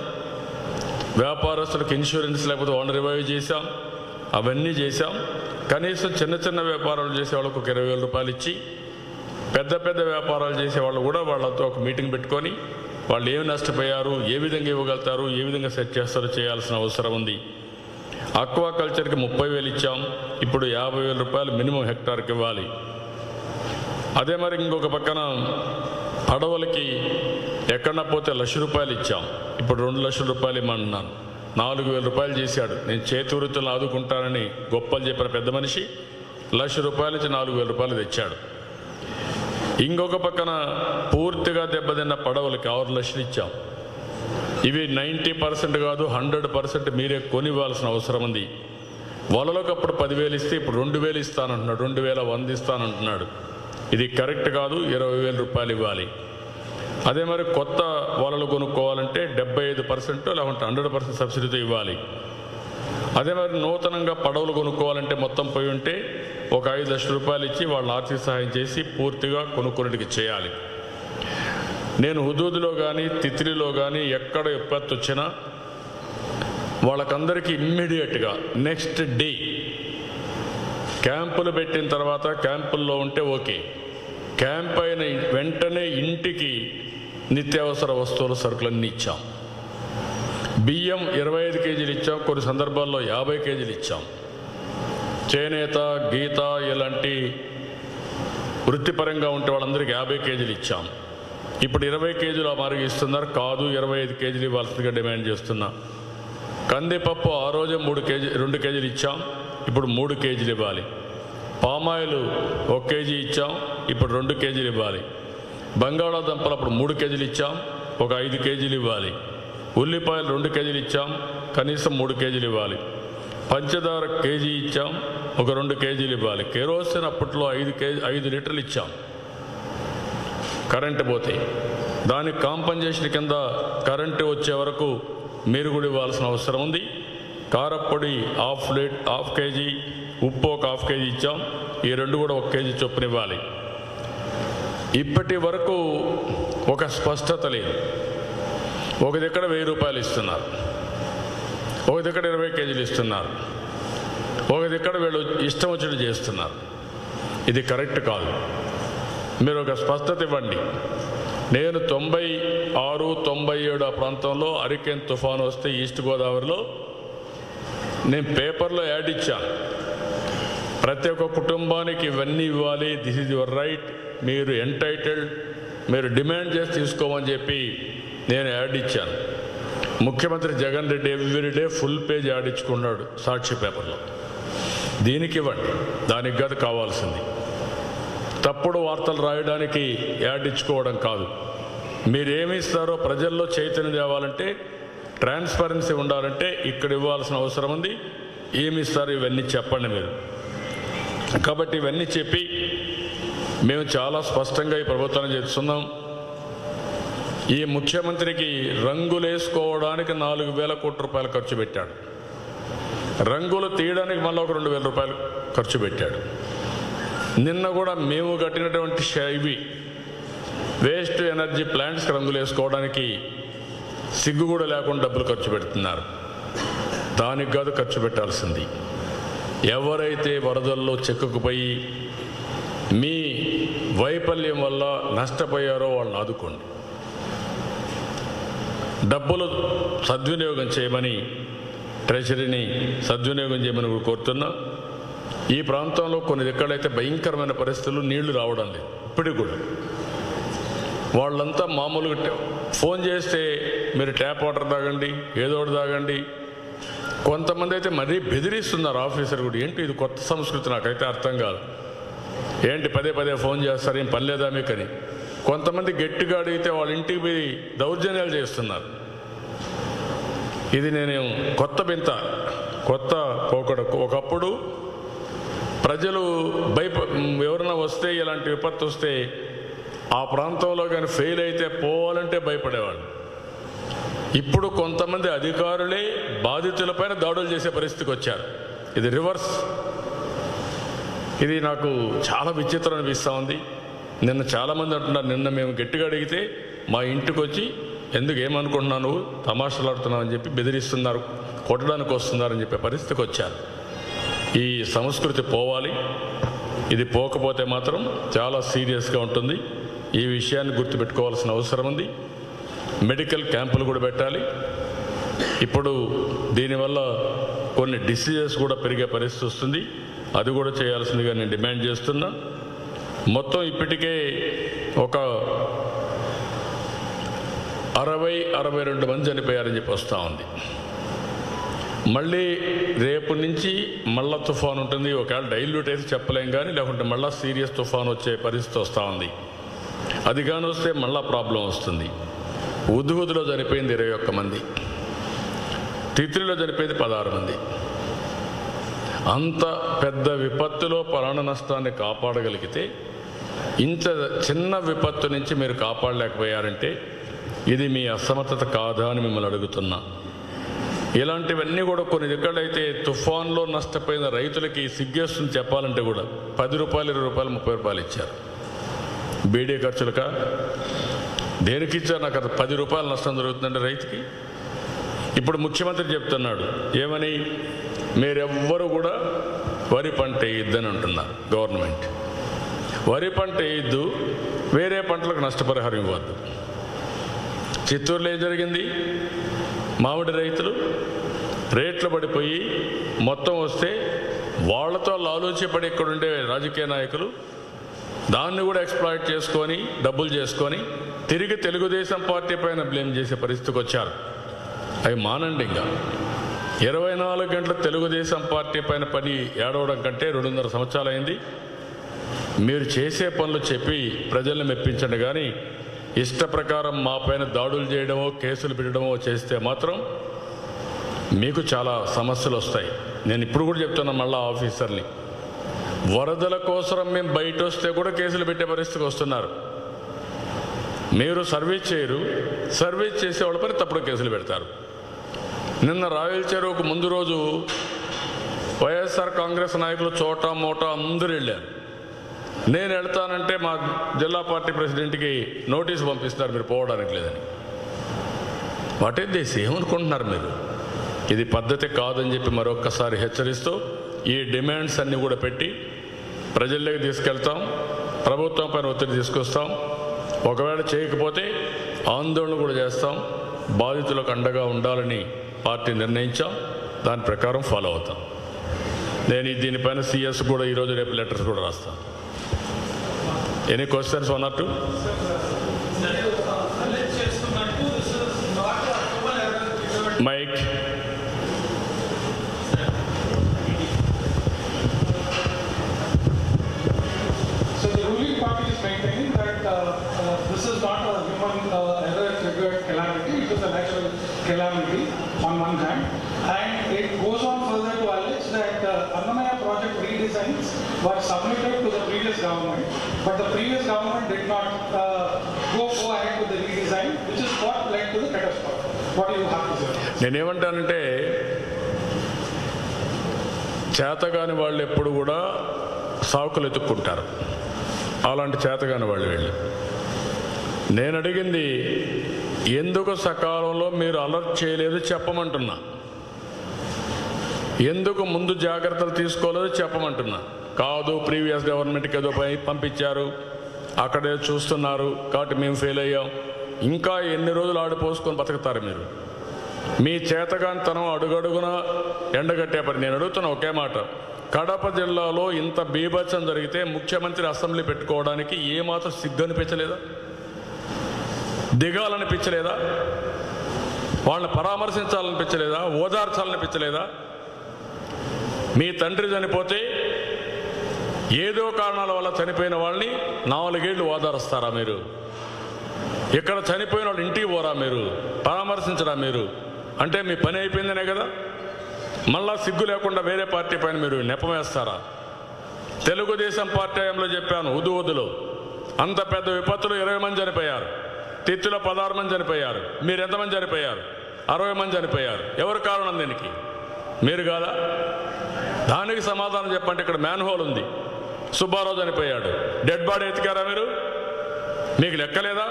B: వ్యాపారస్తులకు ఇన్సూరెన్స్ లేకపోతే వాళ్ళని రివైవ్ చేశాం. అవన్నీ చేశాం. కనీసం చిన్న చిన్న వ్యాపారాలు చేసే వాళ్ళకు ఒక 20,000 రూపాయలు ఇచ్చి, పెద్ద పెద్ద వ్యాపారాలు చేసేవాళ్ళు కూడా వాళ్ళతో ఒక మీటింగ్ పెట్టుకొని వాళ్ళు ఏమి నష్టపోయారు, ఏ విధంగా ఇవ్వగలుగుతారు, ఏ విధంగా సెట్ చేస్తారో చేయాల్సిన అవసరం ఉంది. ఆక్వాకల్చర్కి 30,000 ఇచ్చాం. ఇప్పుడు 50,000 రూపాయలు మినిమం హెక్టార్కి ఇవ్వాలి. అదే మరి ఇంకొక పక్కన పడవలకి ఎక్కడన్నా పోతే 1,00,000 రూపాయలు ఇచ్చాం. ఇప్పుడు 2 లక్షల రూపాయలు ఇమ్మన్నాను. 4,000 రూపాయలు చేశాడు. నేను చేతి వృత్తులను ఆదుకుంటానని గొప్పలు చెప్పిన పెద్ద మనిషి 1,00,000 రూపాయల నుంచి 4,000 రూపాయలు తెచ్చాడు. ఇంకొక పక్కన పూర్తిగా దెబ్బతిన్న పడవలకి 6 లక్షలు ఇచ్చాం. ఇవి 90% కాదు, 100% మీరే కొనివ్వాల్సిన అవసరం ఉంది. వలలకు అప్పుడు 10,000 ఇస్తే ఇప్పుడు 2,000 ఇస్తానంటున్నాడు, 2,100 ఇస్తానంటున్నాడు. ఇది కరెక్ట్ కాదు. 20,000 రూపాయలు ఇవ్వాలి. అదే మరి కొత్త వలలు కొనుక్కోవాలంటే 75% లేకుంటే 100% సబ్సిడీతో ఇవ్వాలి. అదే మరి నూతనంగా పడవలు కొనుక్కోవాలంటే మొత్తం పోయి ఉంటే ఒక 5 లక్షల రూపాయలు ఇచ్చి వాళ్ళ ఆర్థిక సహాయం చేసి పూర్తిగా కొనుక్కునేటికి చేయాలి. నేను హుదూదులో కానీ తిత్లిలో కానీ ఎక్కడ విపత్తు వచ్చినా వాళ్ళకందరికీ ఇమ్మీడియట్గా నెక్స్ట్ డే క్యాంపులు పెట్టిన తర్వాత క్యాంపుల్లో ఉంటే ఓకే, క్యాంప్ అయిన వెంటనే ఇంటికి నిత్యావసర వస్తువుల సరుకులన్నీ ఇచ్చాం. బియ్యం 25 కేజీలు ఇచ్చాం. కొన్ని సందర్భాల్లో 50 కేజీలు ఇచ్చాం. చేనేత, గీత ఇలాంటి వృత్తిపరంగా ఉంటే వాళ్ళందరికీ 50 కేజీలు ఇచ్చాం. ఇప్పుడు 20 కేజీలు ఆ మారిగా ఇస్తున్నారు. కాదు, 25 కేజీలు ఇవ్వాల్సిందిగా డిమాండ్ చేస్తున్నా. కందిపప్పు ఆ రోజే 2 కేజీలు ఇచ్చాం. ఇప్పుడు 3 కేజీలు ఇవ్వాలి. పామాయిల్ 1 కేజీ ఇచ్చాం. ఇప్పుడు 2 కేజీలు ఇవ్వాలి. బంగాళాదుంపలు అప్పుడు 3 కేజీలు ఇచ్చాం. ఒక 5 కేజీలు ఇవ్వాలి. ఉల్లిపాయలు 2 కేజీలు ఇచ్చాం. కనీసం 3 కేజీలు ఇవ్వాలి. పంచదార కేజీ ఇచ్చాం. ఒక 2 కేజీలు ఇవ్వాలి. కెరోసిన్ అప్పట్లో 5 లీటర్లు ఇచ్చాం. కరెంటు పోతే దానికి కాంపన్సేషన్ కింద కరెంటు వచ్చే వరకు మీరు కూడా ఇవ్వాల్సిన అవసరం ఉంది. కారప్పొడి హాఫ్ కేజీ, ఉప్పు ఒక 1/2 కేజీ ఇచ్చాం. ఈ 2 కూడా 1 కేజీ చొప్పున ఇవ్వాలి. ఇప్పటి వరకు ఒక స్పష్టత లేదు. ఒక దగ్గర 1,000 రూపాయలు ఇస్తున్నారు, ఒక దగ్గర 20 కేజీలు ఇస్తున్నారు, ఒక దగ్గర వీళ్ళు ఇష్టం వచ్చినట్టు చేస్తున్నారు. ఇది కరెక్ట్ కాదు. మీరు ఒక స్పష్టత ఇవ్వండి. నేను 96, 97 ఆ ప్రాంతంలో హరికేన్ తుఫాను వస్తే ఈస్ట్ గోదావరిలో నేను పేపర్లో యాడ్ ఇచ్చాను. ప్రతి ఒక్క కుటుంబానికి ఇవన్నీ ఇవ్వాలి, దిస్ ఈజ్ యువర్ రైట్, మీరు ఎంటైటిల్డ్ మీరు డిమాండ్ చేసి తీసుకోమని చెప్పి నేను యాడ్ ఇచ్చాను. ముఖ్యమంత్రి Jagan Reddy everyday full page ad ఇచ్చుకున్నాడు సాక్షి పేపర్లో. దీనికి ఇవ్వండి, దానికి కాదు కావాల్సింది. తప్పుడు వార్తలు రాయడానికి యాడ్ ఇచ్చుకోవడం కాదు. మీరేమి ఇస్తారో ప్రజల్లో చైతన్యం తేవాలంటే, ట్రాన్స్పరెన్సీ ఉండాలంటే ఇక్కడ ఇవ్వాల్సిన అవసరం ఉంది. ఏమి ఇస్తారు ఇవన్నీ చెప్పండి మీరు. కాబట్టి ఇవన్నీ చెప్పి మేము చాలా స్పష్టంగా ఈ ప్రభుత్వాన్ని చేస్తున్నాం. ఈ ముఖ్యమంత్రికి రంగులేసుకోవడానికి 4,000 కోట్ల రూపాయలు ఖర్చు పెట్టాడు. రంగులు తీయడానికి మళ్ళీ ఒక 2,000 రూపాయలు ఖర్చు పెట్టాడు. నిన్న కూడా మేము కట్టినటువంటి ఇవి వేస్ట్ ఎనర్జీ ప్లాంట్స్కి రంగులు వేసుకోవడానికి సిగ్గు కూడా లేకుండా డబ్బులు ఖర్చు పెడుతున్నారు. దానికి కాదు ఖర్చు పెట్టాల్సింది. ఎవరైతే వరదల్లో చిక్కుకుపోయి మీ వైఫల్యం వల్ల నష్టపోయారో వాళ్ళని ఆదుకోండి. డబ్బులు సద్వినియోగం చేయమని, ట్రెజరీని సద్వినియోగం చేయమని కూడా కోరుతున్నా. ఈ ప్రాంతంలో కొన్ని ఎక్కడైతే భయంకరమైన పరిస్థితులు, నీళ్లు రావడం లేదు ఇప్పటికి కూడా. వాళ్ళంతా మామూలుగా ఫోన్ చేస్తే మీరు ట్యాప్ వాటర్ తాగండి, ఏదో ఒకటి తాగండి. కొంతమంది అయితే మరీ బెదిరిస్తున్నారు ఆఫీసర్ కూడా. ఏంటి ఇది కొత్త సంస్కృతి, నాకైతే అర్థం కాదు. ఏంటి పదే పదే ఫోన్ చేస్తారు, ఏం పని లేదా మీకని. కొంతమంది గట్టిగా అడిగితే వాళ్ళ ఇంటికి పోయి దౌర్జన్యాలు చేస్తున్నారు. ఇది నేను కొత్త వింత, కొత్త పోకడకు. ఒకప్పుడు ప్రజలు ఎవరైనా వస్తే, ఇలాంటి విపత్తు వస్తే ఆ ప్రాంతంలో కానీ ఫెయిల్ అయితే పోవాలంటే భయపడేవాళ్ళు. ఇప్పుడు కొంతమంది అధికారులే బాధితులపైన దాడులు చేసే పరిస్థితికి వచ్చారు. ఇది రివర్స్. ఇది నాకు చాలా విచిత్రం అనిపిస్తూ ఉంది. నిన్న చాలామంది అంటున్నారు, నిన్న మేము గట్టిగా అడిగితే మా ఇంటికి వచ్చి ఎందుకు ఏమనుకుంటున్నావు నువ్వు, తమాషలాడుతున్నావు అని చెప్పి బెదిరిస్తున్నారు, కొట్టడానికి వస్తున్నారని చెప్పే పరిస్థితికి వచ్చారు. ఈ సంస్కృతి పోవాలి. ఇది పోకపోతే మాత్రం చాలా సీరియస్గా ఉంటుంది. ఈ విషయాన్ని గుర్తుపెట్టుకోవాల్సిన అవసరం ఉంది. మెడికల్ క్యాంపులు కూడా పెట్టాలి. ఇప్పుడు దీనివల్ల కొన్ని డిసీజెస్ కూడా పెరిగే పరిస్థితి వస్తుంది. అది కూడా చేయాల్సిందిగా నేను డిమాండ్ చేస్తున్నా. మొత్తం ఇప్పటికే ఒక 60-62 మంది చనిపోయారని చెప్పి వస్తూ ఉంది. మళ్ళీ రేపు నుంచి మళ్ళా తుఫాన్ ఉంటుంది. ఒకవేళ డైల్యూట్ అయితే చెప్పలేం కానీ, లేకుంటే మళ్ళీ సీరియస్ తుఫాన్ వచ్చే పరిస్థితి వస్తూ ఉంది. అది కానీ వస్తే మళ్ళా ప్రాబ్లం వస్తుంది. ఉద్హుద్లో చనిపోయింది 21 మంది, తిత్రిలో చనిపోయింది 16 మంది. అంత పెద్ద విపత్తులో ప్రాణ నష్టాన్ని కాపాడగలిగితే, ఇంత చిన్న విపత్తు నుంచి మీరు కాపాడలేకపోయారంటే ఇది మీ అసమర్థత కాదా అని మిమ్మల్ని అడుగుతున్నా. ఇలాంటివన్నీ కూడా కొన్ని ఎక్కడైతే తుఫాన్లో నష్టపోయిన రైతులకి సిగ్గేస్తుంది చెప్పాలంటే కూడా 10 రూపాయలు, 20 రూపాయలు, 30 రూపాయలు ఇచ్చారు. బీడీ ఖర్చులకా దేనికి ఇచ్చారు? నాకు 10 రూపాయలు నష్టం జరుగుతుందంటే రైతుకి. ఇప్పుడు ముఖ్యమంత్రి చెప్తున్నాడు ఏమని, మీరెవ్వరు కూడా వరి పంట వేయొద్దని అంటున్నారు గవర్నమెంట్. వరి పంట వేయొద్దు, వేరే పంటలకు నష్టపరిహారం ఇవ్వద్దు. చిత్తూరులో ఏం జరిగింది? మామిడి రైతులు రేట్లు పడిపోయి మొత్తం వస్తే వాళ్లతో ఆలోచించబడి ఇక్కడ ఉండే రాజకీయ నాయకులు దాన్ని కూడా ఎక్స్ప్లాయిట్ చేసుకొని డబ్బులు చేసుకొని తిరిగి తెలుగుదేశం పార్టీ పైన బ్లేమ్ చేసే పరిస్థితికి వచ్చారు. అవి మానండి. ఇంకా 24 గంటల తెలుగుదేశం పార్టీ పైన పని ఏడవడం కంటే 2.5 సంవత్సరాలు అయింది. మీరు చేసే పనులు చెప్పి ప్రజల్ని మెప్పించండి. కానీ ఇష్ట ప్రకారం మా పైన దాడులు చేయడమో, కేసులు పెట్టడమో చేస్తే మాత్రం మీకు చాలా సమస్యలు వస్తాయి. నేను ఇప్పుడు కూడా చెప్తున్నా మళ్ళా ఆఫీసర్ని, వరదల కోసం మేము బయట వస్తే కూడా కేసులు పెట్టే పరిస్థితికి వస్తున్నారు. మీరు సర్వీస్ చేయరు, సర్వీస్ చేసే వాళ్ళపై తప్పుడు కేసులు పెడతారు. నిన్న రాయల చెరువుకు ముందు రోజు వైఎస్ఆర్ కాంగ్రెస్ నాయకులు చోటా మోటా అందరూ వెళ్ళారు. నేను వెళ్తానంటే మా జిల్లా పార్టీ ప్రెసిడెంట్కి నోటీసు పంపిస్తారు మీరు పోవడానికి లేదని. What is this? ఏమనుకుంటున్నారు మీరు? ఇది పద్ధతి కాదని చెప్పి మరొక్కసారి హెచ్చరిస్తూ ఈ డిమాండ్స్ అన్నీ కూడా పెట్టి ప్రజల్లోకి తీసుకెళ్తాం. ప్రభుత్వం పైన ఒత్తిడి తీసుకొస్తాం. ఒకవేళ చేయకపోతే ఆందోళన కూడా చేస్తాం. బాధితులకు అండగా ఉండాలని పార్టీ నిర్ణయించాం. దాని ప్రకారం ఫాలో అవుతాం. నేను దీనిపైన సిఎస్ కూడా ఈరోజు రేపు లెటర్స్ కూడా రాస్తాను. Any questions 1 or 2? Mic.
C: So the ruling party is maintaining that this is not a human error-triggered calamity, it is a natural calamity on one hand. And it goes on further to allege that Annamaya project redesigns were submitted to the previous government, but the previous government did not go ahead with the redesign, which is what led to the catastrophe. What do you have to say?
B: నేనేమంటానంటే చేతగాని వాళ్ళు ఎప్పుడు కూడా సాకులు ఎత్తుక్కుంటారు. అలాంటి చేతగాని వాళ్ళు వెళ్ళి నేను అడిగింది ఎందుకు సకాలంలో మీరు అలర్ట్ చేయలేదు చెప్పమంటున్నా, ఎందుకు ముందు జాగ్రత్తలు తీసుకోలేదు చెప్పమంటున్నా. కాదు ప్రీవియస్ గవర్నమెంట్కి ఏదో పంపించారు, అక్కడే చూస్తున్నారు కాబట్టి మేము ఫెయిల్ అయ్యాం. ఇంకా ఎన్ని రోజులు ఆడిపోసుకొని బతుకుతారు మీరు? మీ చేతగానితనం అడుగడుగున ఎండగట్టే పని. నేను అడుగుతున్నా ఒకే మాట, కడప జిల్లాలో ఇంత బీభత్సం జరిగితే ముఖ్యమంత్రి అసెంబ్లీ పెట్టుకోవడానికి ఏమాత్రం సిగ్గు అనిపించలేదా? దిగాలనిపించలేదా? వాళ్ళని పరామర్శించాలనిపించలేదా? ఓదార్చాలనిపించలేదా? మీ తండ్రి చనిపోతే ఏదో కారణాల వల్ల చనిపోయిన వాళ్ళని 4 ఏళ్ళు ఓదారుస్తారా మీరు? ఇక్కడ చనిపోయిన వాళ్ళు ఇంటికి పోరా మీరు? పరామర్శించరా మీరు? అంటే మీ పని అయిపోయిందనే కదా. మళ్ళా సిగ్గు లేకుండా వేరే పార్టీ పైన మీరు నెపం వేస్తారా? తెలుగుదేశం పార్టీ హయాంలో చెప్పాను, ఉదులో అంత పెద్ద విపత్తులు 20 మంది చనిపోయారు, తిత్తిలో 16 మంది చనిపోయారు. మీరు ఎంతమంది చనిపోయారు? 60 మంది చనిపోయారు. ఎవరు కారణం దీనికి? మీరు కాదా? దానికి సమాధానం చెప్పంటే ఇక్కడ మ్యాన్ హోల్ ఉంది, సుబ్బారావు చనిపోయాడు, డెడ్ బాడీ ఎత్తికారా మీరు? మీకు లెక్కలేదా?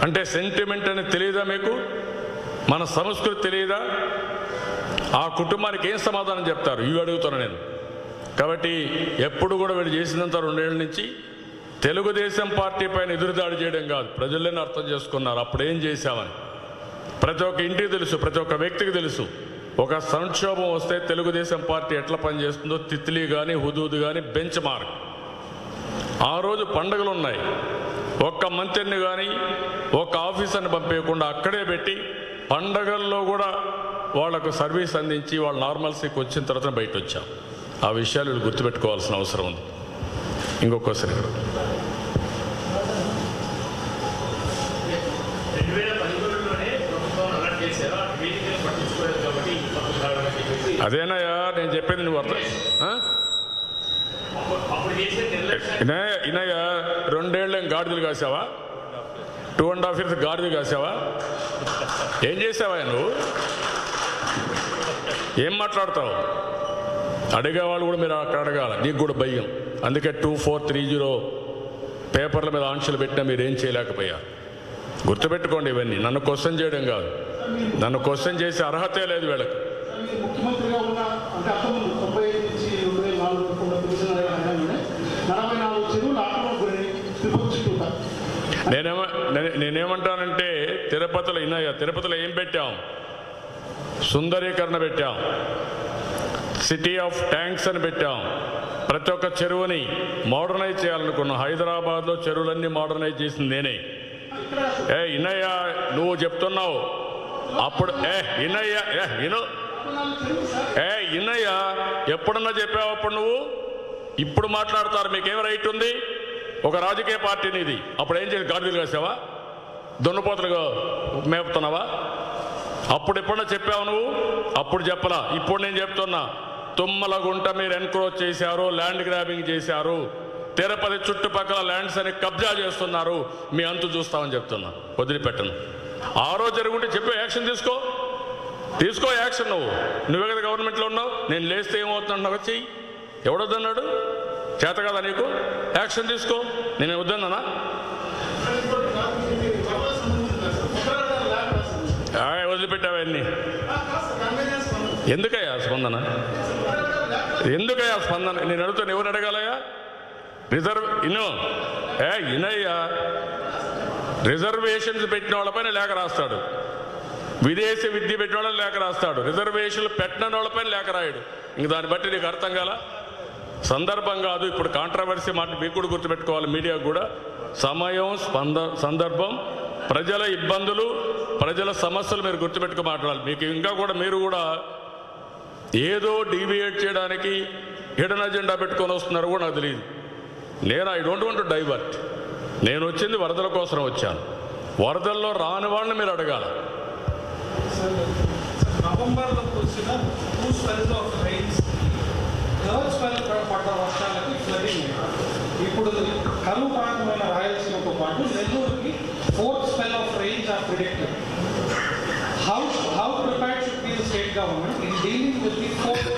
B: అంటే సెంటిమెంట్ అని తెలియదా మీకు? మన సంస్కృతి తెలియదా? ఆ కుటుంబానికి ఏం సమాధానం చెప్తారు? ఇవి అడుగుతున్నా నేను. కాబట్టి ఎప్పుడు కూడా వీళ్ళు చేసినంత 2 ఏళ్ళ నుంచి తెలుగుదేశం పార్టీ పైన ఎదురుదాడి చేయడం కాదు, ప్రజల్లోనే అర్థం చేసుకున్నారు అప్పుడు ఏం చేశామని. ప్రతి ఒక్క ఇంటికి తెలుసు, ప్రతి ఒక్క వ్యక్తికి తెలుసు. ఒక సంక్షోభం వస్తే తెలుగుదేశం పార్టీ ఎట్లా పనిచేస్తుందో తిత్లీ కానీ హుదూద్ కానీ బెంచ్ మార్క్. ఆ రోజు పండుగలు ఉన్నాయి, ఒక్క మంత్రిని కానీ ఒక్క ఆఫీసర్ని పంపించకుండా అక్కడే పెట్టి పండగల్లో కూడా వాళ్లకు సర్వీస్ అందించి వాళ్ళు నార్మల్సీకి వచ్చిన తర్వాత బయట వచ్చాం. ఆ విషయాలు వీళ్ళు గుర్తుపెట్టుకోవాల్సిన అవసరం ఉంది. ఇంకొకసారి అదేనాయా నేను చెప్పేది, నువ్వు అర్థం ఇనయ్యా 2 ఏళ్ళేం గాడిదలు కాసావా? 2.5 years గాడిదలు కాసావా? ఏం చేసావా నువ్వు? ఏం మాట్లాడతావు? అడిగేవాళ్ళు కూడా మీరు అక్కడ అడగాల, నీకు కూడా భయం. అందుకే 2430 పేపర్ల మీద ఆంక్షలు పెట్టినా మీరేం చేయలేకపోయారు. గుర్తుపెట్టుకోండి ఇవన్నీ. నన్ను క్వశ్చన్ చేయడం కాదు, నన్ను క్వశ్చన్ చేసే అర్హతే లేదు వీళ్ళకి.
C: ముఖ్యమంత్రిగా ఉన్న అంటే 1995 నుంచి 2004 వరకు ఉన్న పిలిచిన హయాంలోనే 44 చెరువులు ఆక్రమణకు గురై తిరుపతి చుట్టూ.
B: నేనేమంటానంటే తిరుపతిలో ఏం పెట్టాం? సుందరీకరణ పెట్టాం, సిటీ ఆఫ్ ట్యాంక్స్ అని పెట్టాం. ప్రతి ఒక్క చెరువుని మోడర్నైజ్ చేయాలనుకున్నాం. హైదరాబాద్లో చెరువులన్నీ మోడర్నైజ్ చేసింది నేనే. ఇన్నయ్య నువ్వు చెప్తున్నావు అప్పుడు, ఇన్నయ్య ఎప్పుడన్నా చెప్పావు అప్పుడు నువ్వు? ఇప్పుడు మాట్లాడతారు, మీకేం రైట్ ఉంది? ఒక రాజకీయ పార్టీని ఇది. అప్పుడు ఏం చేసి గాడిదలు కాసావా? దున్నపోతలుగా మేపుతున్నావా? అప్పుడు ఎప్పుడన్నా చెప్పావు నువ్వు? అప్పుడు చెప్పలా. ఇప్పుడు నేను చెప్తున్నా, తుమ్మలగుంట మీరు ఎన్క్రోచ్ చేశారు, ల్యాండ్ గ్రాబింగ్ చేశారు, తిరుపతి చుట్టుపక్కల ల్యాండ్స్ అని కబ్జా చేస్తున్నారు, మీ అంతు చూస్తామని చెప్తున్నా. వదిలిపెట్టను. ఆ రోజు జరుగుంటే చెప్పే యాక్షన్ తీసుకో యాక్షన్. నువ్వే కదా గవర్నమెంట్లో ఉన్నావు. నేను లేస్తే ఏమవుతున్నావు చెయ్యి. ఎవడొద్దన్నాడు? చేత కదా నీకు? యాక్షన్ తీసుకో. నేను వద్దన్నానా? వదిలిపెట్టావన్నీ. ఎందుకయ్యా స్పందన? నేను అడుగుతాను, ఎవరు అడగాలయ్యా? ఇనయ్యా రిజర్వేషన్స్ పెట్టిన వాళ్ళపైన లేఖ రాస్తాడు, విదేశీ విద్య పెట్టిన వాళ్ళని లేఖ రాస్తాడు, రిజర్వేషన్లు పెట్టిన వాళ్ళపైన లేఖ రాయడు. ఇంక దాన్ని బట్టి నీకు అర్థం కాల? సందర్భం కాదు. ఇప్పుడు కాంట్రవర్సీ మాట మీకు కూడా గుర్తుపెట్టుకోవాలి, మీడియా కూడా. సమయం, సందర్భం, ప్రజల ఇబ్బందులు, ప్రజల సమస్యలు మీరు గుర్తుపెట్టుకు మాట్లాడాలి. మీకు ఇంకా కూడా మీరు కూడా ఏదో డీవియేట్ చేయడానికి హిడెన్ అజెండా పెట్టుకొని వస్తున్నారు కూడా నాకు తెలియదు. I don't want to divert. నేను వచ్చింది వరదల కోసం వచ్చాను. వరదల్లో రాని వాళ్ళని మీరు అడగాలి.
C: నవంబర్లో వచ్చిన 2 spells of rains, third spell పడ్డ వర్షాలకి ఫ్లడింగ్. ఇప్పుడు కరువు ప్రాంతమైన రాయలసీమతో పాటు నెల్లూరుకి 4th spell of rains are predicted. How prepared should be the state government in dealing with the 4th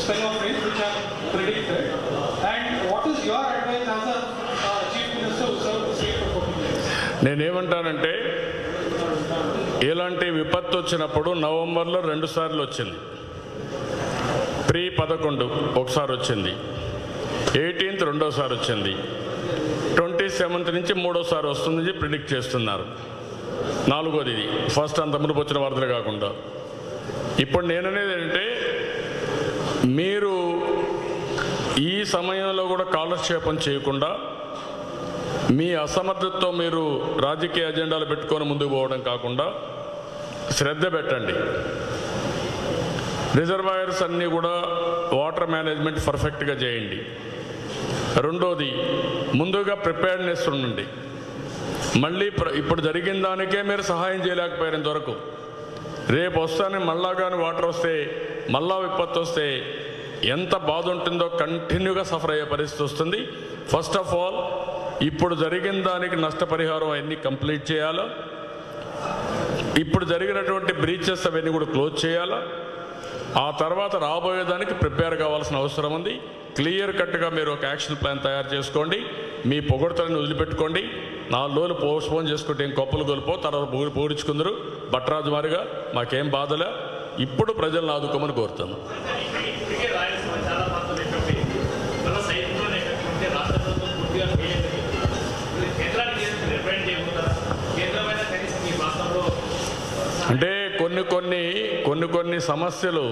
C: spell of rains which are predicted? And what is your advice as a Chief Minister who served the state for 14 years?
B: నేనేమంటానంటే, ఇలాంటి విపత్తు వచ్చినప్పుడు నవంబర్లో 2 సార్లు వచ్చింది. ప్రీ-11 ఒకసారి వచ్చింది, 18th రెండోసారి వచ్చింది, 27th నుంచి 3వసారి వస్తుందని ప్రిడిక్ట్ చేస్తున్నారు. 4వది ఇది. ఫస్ట్ అంత ముందు వచ్చిన వరదలు కాకుండా. ఇప్పుడు నేననేది ఏంటంటే, మీరు ఈ సమయంలో కూడా కాలక్షేపం చేయకుండా మీ అసమర్థతతో మీరు రాజకీయ అజెండాలు పెట్టుకొని ముందుకు పోవడం కాకుండా శ్రద్ధ పెట్టండి. రిజర్వాయర్స్ అన్నీ కూడా వాటర్ మేనేజ్మెంట్ పర్ఫెక్ట్గా చేయండి. రెండోది, ముందుగా ప్రిపేర్డ్నెస్ ఉండండి. మళ్ళీ ఇప్పుడు జరిగిన దానికే మీరు సహాయం చేయలేకపోయారు ఇంతవరకు. రేపు వస్తానే మళ్ళా కానీ వాటర్ వస్తే, మళ్ళా విపత్తు వస్తే ఎంత బాధ ఉంటుందో కంటిన్యూగా సఫర్ అయ్యే పరిస్థితి వస్తుంది. ఫస్ట్ ఆఫ్ ఆల్ ఇప్పుడు జరిగిన దానికి నష్టపరిహారం అవన్నీ కంప్లీట్ చేయాలా. ఇప్పుడు జరిగినటువంటి బ్రీచెస్ అవన్నీ కూడా క్లోజ్ చేయాలా. ఆ తర్వాత రాబోయేదానికి ప్రిపేర్ కావాల్సిన అవసరం ఉంది. క్లియర్ కట్గా మీరు ఒక యాక్షన్ ప్లాన్ తయారు చేసుకోండి. మీ పొగడ్తలను వదిలిపెట్టుకోండి. 4 రోజులు పోస్ట్పోన్ చేసుకుంటే ఏం కొప్పలు గొలిపో, తర్వాత పూడించుకుందరు బట్రాజు వారిగా. మాకేం బాధలే. ఇప్పుడు ప్రజలను ఆదుకోమని కోరుతాను. అంటే కొన్ని సమస్యలు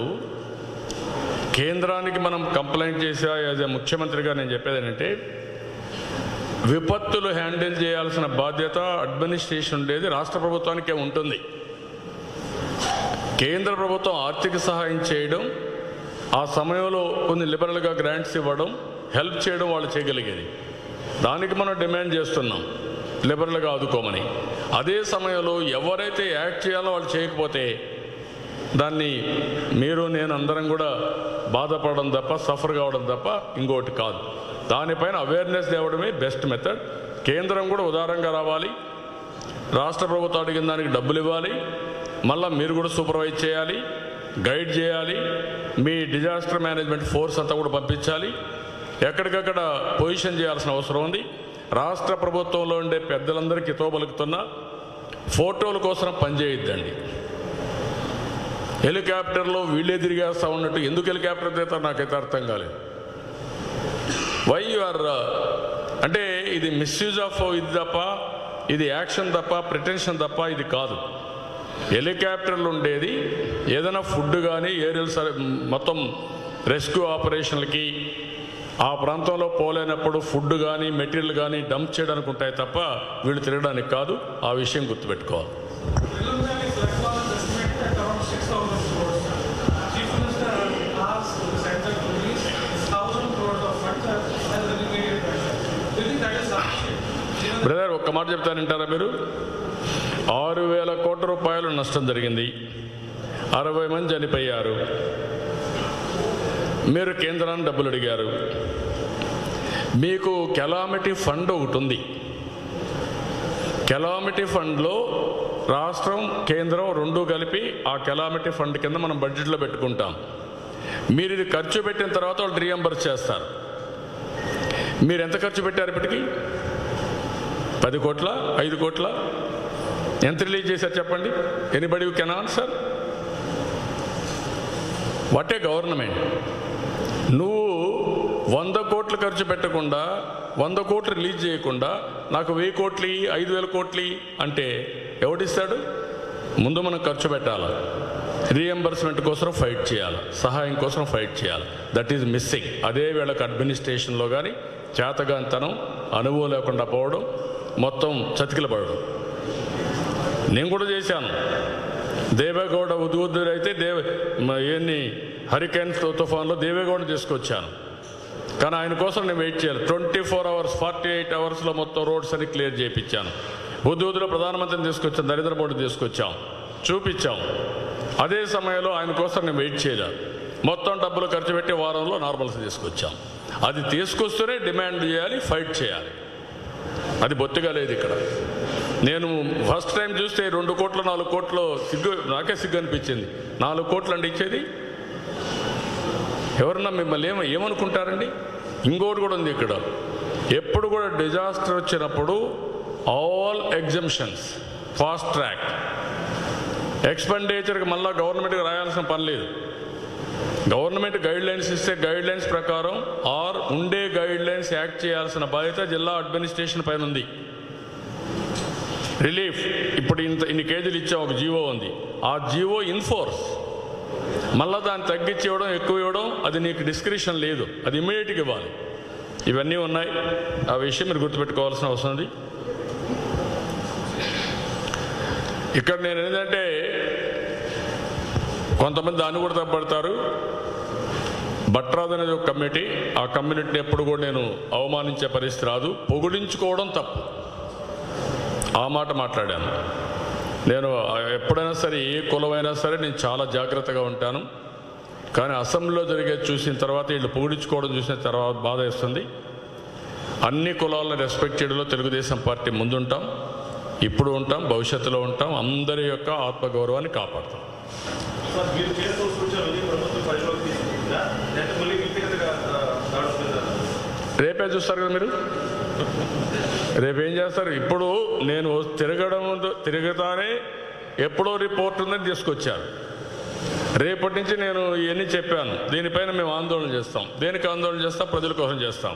B: కేంద్రానికి మనం కంప్లైంట్ చేసా. యాజ్ ఏ ముఖ్యమంత్రిగా నేను చెప్పేది ఏంటంటే, విపత్తులు హ్యాండిల్ చేయాల్సిన బాధ్యత అడ్మినిస్ట్రేషన్ ఉండేది రాష్ట్ర ప్రభుత్వానికే ఉంటుంది. కేంద్ర ప్రభుత్వం ఆర్థిక సహాయం చేయడం, ఆ సమయంలో కొన్ని లిబరల్గా గ్రాంట్స్ ఇవ్వడం, హెల్ప్ చేయడం వాళ్ళు చేయగలిగేది. దానికి మనం డిమాండ్ చేస్తున్నాం లిబరల్గా ఆదుకోమని. అదే సమయంలో ఎవరైతే యాక్ట్ చేయాలో వాళ్ళు చేయకపోతే దాన్ని మీరు నేను అందరం కూడా బాధపడడం తప్ప, సఫర్ కావడం తప్ప ఇంకోటి కాదు. దానిపైన అవేర్నెస్ తేవడమే బెస్ట్ మెథడ్. కేంద్రం కూడా ఉదారంగా రావాలి. రాష్ట్ర ప్రభుత్వం అడిగిన దానికి డబ్బులు ఇవ్వాలి. మళ్ళీ మీరు కూడా సూపర్వైజ్ చేయాలి, గైడ్ చేయాలి. మీ డిజాస్టర్ మేనేజ్మెంట్ ఫోర్స్ అంతా కూడా పంపించాలి. ఎక్కడికక్కడ పొజిషన్ చేయాల్సిన అవసరం ఉంది. రాష్ట్ర ప్రభుత్వంలో ఉండే పెద్దలందరికీ తోబలుకుతున్న ఫోటోల కోసం పనిచేయొద్దండి. హెలికాప్టర్లో వీళ్ళే తిరిగేస్తూ ఉన్నట్టు ఎందుకు హెలికాప్టర్ తిరుగుతారు నాకైతే అర్థం కాలేదు. వై యు ఆర్ అంటే ఇది మిస్యూజ్ ఆఫ్ ఇది తప్ప, ఇది యాక్షన్ తప్ప, ప్రిటెన్షన్ తప్ప ఇది కాదు. హెలికాప్టర్లు ఉండేది ఏదైనా ఫుడ్ కానీ ఏరియల్ మొత్తం రెస్క్యూ ఆపరేషన్లకి ఆ ప్రాంతంలో పోలేనప్పుడు ఫుడ్ కానీ మెటీరియల్ కానీ డంప్ చేయడానికి ఉంటాయి తప్ప వీళ్ళు తిరగడానికి కాదు. ఆ విషయం గుర్తుపెట్టుకోవాలి. బ్రదర్, ఒక్క మాట చెప్తానంటారా మీరు? 6,000 కోట్ల రూపాయలు నష్టం జరిగింది, 60 మంది చనిపోయారు. మీరు కేంద్రాన్ని డబ్బులు అడిగారు. మీకు కెలామిటీ ఫండ్ ఒకటి ఉంది. కెలామిటీ ఫండ్లో రాష్ట్రం కేంద్రం రెండూ కలిపి ఆ కెలామిటీ ఫండ్ కింద మనం బడ్జెట్లో పెట్టుకుంటాం. మీరు ఇది ఖర్చు పెట్టిన తర్వాత వాళ్ళు రీఎంబర్స్ చేస్తారు. మీరు ఎంత ఖర్చు పెట్టారు ఇప్పటికీ? 10 కోట్ల, 5 కోట్ల? ఎంత రిలీజ్ చేశారు చెప్పండి? Anybody you can answer? What a government! నువ్వు 100 కోట్లు ఖర్చు పెట్టకుండా, 100 కోట్లు రిలీజ్ చేయకుండా నాకు 1000 కోట్లు, 5,000 కోట్లు అంటే ఎవడిస్తాడు? ముందు మనం ఖర్చు పెట్టాలి, రీఎంబర్స్మెంట్ కోసం ఫైట్ చేయాలి, సహాయం కోసం ఫైట్ చేయాలి. That is missing. అదే వీళ్ళకి అడ్మినిస్ట్రేషన్లో కానీ చేతగానితనం, అనుభవం లేకుండా పోవడం, మొత్తం చతికిల పడడం. నేను కూడా చేశాను. దేవేగౌడ ఉద్యోగులు అయితే ఎన్ని హరికేన్స్ తుఫాన్లో దేవేగౌడ తీసుకొచ్చాను. కానీ ఆయన కోసం నేను వెయిట్ చేయాలి. 24 hours 48 hours మొత్తం రోడ్స్ అని క్లియర్ చేయించాను. ఉద్యోగులు ప్రధానమంత్రిని తీసుకొచ్చాం, నరేంద్ర మోడీ తీసుకొచ్చాం, చూపించాం. అదే సమయంలో ఆయన కోసం నేను వెయిట్ చేయలేదు. మొత్తం డబ్బులు ఖర్చు పెట్టి వారంలో నార్మల్స్ తీసుకొచ్చాం. అది తీసుకొస్తూనే డిమాండ్ చేయాలి, ఫైట్ చేయాలి. అది బొత్తిగా లేదు ఇక్కడ. నేను ఫస్ట్ టైం చూస్తే 2 కోట్లు 4 కోట్లు నాకే సిగ్గు అనిపించింది. 4 కోట్లు అంటే ఇచ్చేది ఎవరన్నా మిమ్మల్ని ఏమనుకుంటారండి? ఇంకోటి కూడా ఉంది ఇక్కడ. ఎప్పుడు కూడా డిజాస్టర్ వచ్చినప్పుడు ఆల్ ఎగ్జంప్షన్స్, ఫాస్ట్ ట్రాక్ ఎక్స్పెండిచర్కి మళ్ళీ గవర్నమెంట్కి రాయాల్సిన పని లేదు. గవర్నమెంట్ గైడ్ లైన్స్ ఇస్తే గైడ్ లైన్స్ ప్రకారం ఉండే గైడ్ లైన్స్ యాక్ట్ చేయాల్సిన బాధ్యత జిల్లా అడ్మినిస్ట్రేషన్ పైన ఉంది. రిలీఫ్ ఇప్పుడు ఇన్ని కేజీలు ఇచ్చాం, ఒక జీవో ఉంది. ఆ జీవో ఇన్ఫోర్స్, మళ్ళీ దాన్ని తగ్గించి ఇవ్వడం, ఎక్కువ ఇవ్వడం అది నీకు డిస్క్రిప్షన్ లేదు, అది ఇమ్మీడియట్గా ఇవ్వాలి. ఇవన్నీ ఉన్నాయి. ఆ విషయం మీరు గుర్తుపెట్టుకోవాల్సిన అవసరం ఉంది. ఇక్కడ నేను ఏంటంటే కొంతమంది దాన్ని కూడా తప్పడతారు. భట్రాజ్ అనేది ఒక కమ్యూనిటీ, ఆ కమ్యూనిటీని ఎప్పుడు కూడా నేను అవమానించే పరిస్థితి రాదు. పొగిడించుకోవడం తప్పు, ఆ మాట మాట్లాడాను. నేను ఎప్పుడైనా సరే ఏ కులమైనా సరే నేను చాలా జాగ్రత్తగా ఉంటాను. కానీ అసెంబ్లీలో జరిగేది చూసిన తర్వాత, వీళ్ళు పొగిడించుకోవడం చూసిన తర్వాత బాధ వేస్తుంది. అన్ని కులాలను రెస్పెక్ట్ చేయడంలో తెలుగుదేశం పార్టీ ముందుంటాం, ఇప్పుడు ఉంటాం, భవిష్యత్తులో ఉంటాం. అందరి యొక్క ఆత్మగౌరవాన్ని కాపాడుతాం. రేపే చూస్తారు కదా మీరు, రేపేం చేస్తారు? ఇప్పుడు నేను తిరగతానే ఎప్పుడో రిపోర్ట్ ఉందని తీసుకొచ్చారు. రేపటి నుంచి నేను ఇవన్నీ చెప్పాను. దీనిపైన మేము ఆందోళన చేస్తాం. దేనికి ఆందోళన చేస్తాం? ప్రజల కోసం చేస్తాం.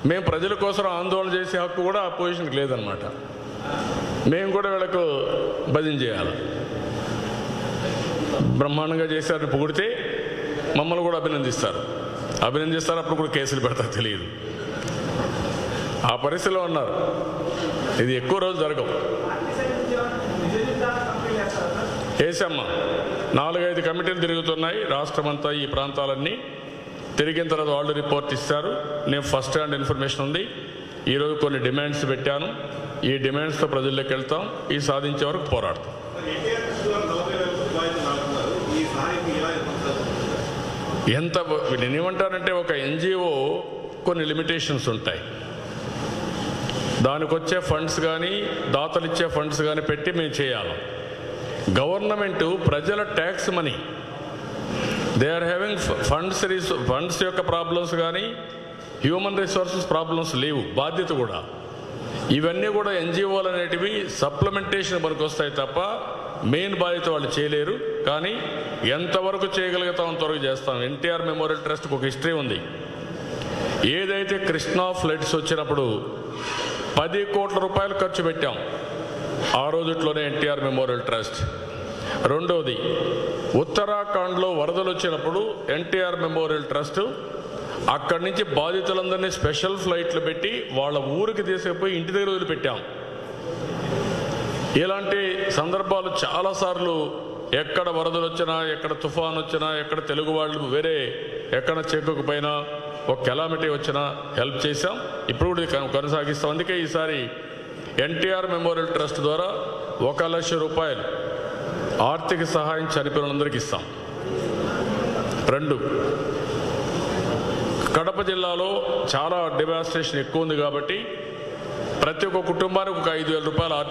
B: మేము ప్రజల కోసం ఆందోళన చేసే హక్కు కూడా ఆ పొజిషన్కి లేదనమాట. మేము కూడా వీళ్ళకు భజన చేయాలి. బ్రహ్మాండంగా చేశారని పొగిడితే మమ్మల్ని కూడా అభినందిస్తారు. అప్పుడు కూడా కేసులు పెడతారు, తెలియదు. ఆ పరిస్థితిలో ఉన్నారు. ఇది ఎక్కువ రోజు జరగవు. వేసమ్మా 4-5 కమిటీలు తిరుగుతున్నాయి రాష్ట్రమంతా, ఈ ప్రాంతాలన్నీ తిరిగిన తర్వాత వాళ్ళు రిపోర్ట్ ఇస్తారు. నేను ఫస్ట్ హ్యాండ్ ఇన్ఫర్మేషన్ ఉంది. ఈరోజు కొన్ని డిమాండ్స్ పెట్టాను. ఈ డిమాండ్స్తో ప్రజల్లోకి వెళ్తాం. ఈ సాధించే వరకు పోరాడతాం. ఎంత నేనేమంటానంటే, ఒక ఎన్జిఓ కొన్ని లిమిటేషన్స్ ఉంటాయి. దానికి వచ్చే ఫండ్స్ కానీ, దాతలు ఇచ్చే ఫండ్స్ కానీ పెట్టి మేము చేయాలి. గవర్నమెంట్ ప్రజల tax money, they are having funds యొక్క ప్రాబ్లమ్స్ కానీ, హ్యూమన్ రిసోర్సెస్ ప్రాబ్లమ్స్ లేవు. బాధ్యత కూడా ఇవన్నీ కూడా ఎన్జిఓలు అనేటివి సప్లిమెంటేషన్ మనకు వస్తాయి తప్ప మెయిన్ బాధ్యత వాళ్ళు చేయలేరు. కానీ ఎంతవరకు చేయగలుగుతాం అంతవరకు చేస్తాం. ఎన్టీఆర్ మెమోరియల్ ట్రస్ట్కి ఒక హిస్టరీ ఉంది. ఏదైతే కృష్ణా ఫ్లడ్స్ వచ్చినప్పుడు 10 కోట్ల రూపాయలు ఖర్చు పెట్టాం ఆ రోజుట్లోనే ఎన్టీఆర్ మెమోరియల్ ట్రస్ట్. రెండోది, ఉత్తరాఖండ్లో వరదలు వచ్చినప్పుడు ఎన్టీఆర్ మెమోరియల్ ట్రస్ట్ అక్కడి నుంచి బాధితులందరినీ స్పెషల్ ఫ్లైట్లు పెట్టి వాళ్ళ ఊరికి తీసుకుపోయి ఇంటి దగ్గర వదిలిపెట్టాం. ఇలాంటి సందర్భాలు చాలాసార్లు, ఎక్కడ వరదలు వచ్చినా, ఎక్కడ తుఫాన్ వచ్చినా, ఎక్కడ తెలుగు వాళ్ళు వేరే ఎక్కడ చెక్కుకుపోయినా, ఒక కెలామిటీ వచ్చినా హెల్ప్ చేశాం. ఇప్పుడు కూడా కొనసాగిస్తాం. అందుకే ఈసారి ఎన్టీఆర్ మెమోరియల్ ట్రస్ట్ ద్వారా 1 లక్ష రూపాయలు ఆర్థిక సహాయం చనిపోయినందరికీ ఇస్తాం. 2, కడప జిల్లాలో చాలా డివాస్టేషన్ ఎక్కువ ఉంది కాబట్టి ప్రతి ఒక్క కుటుంబానికి ఒక 5,000 రూపాయలు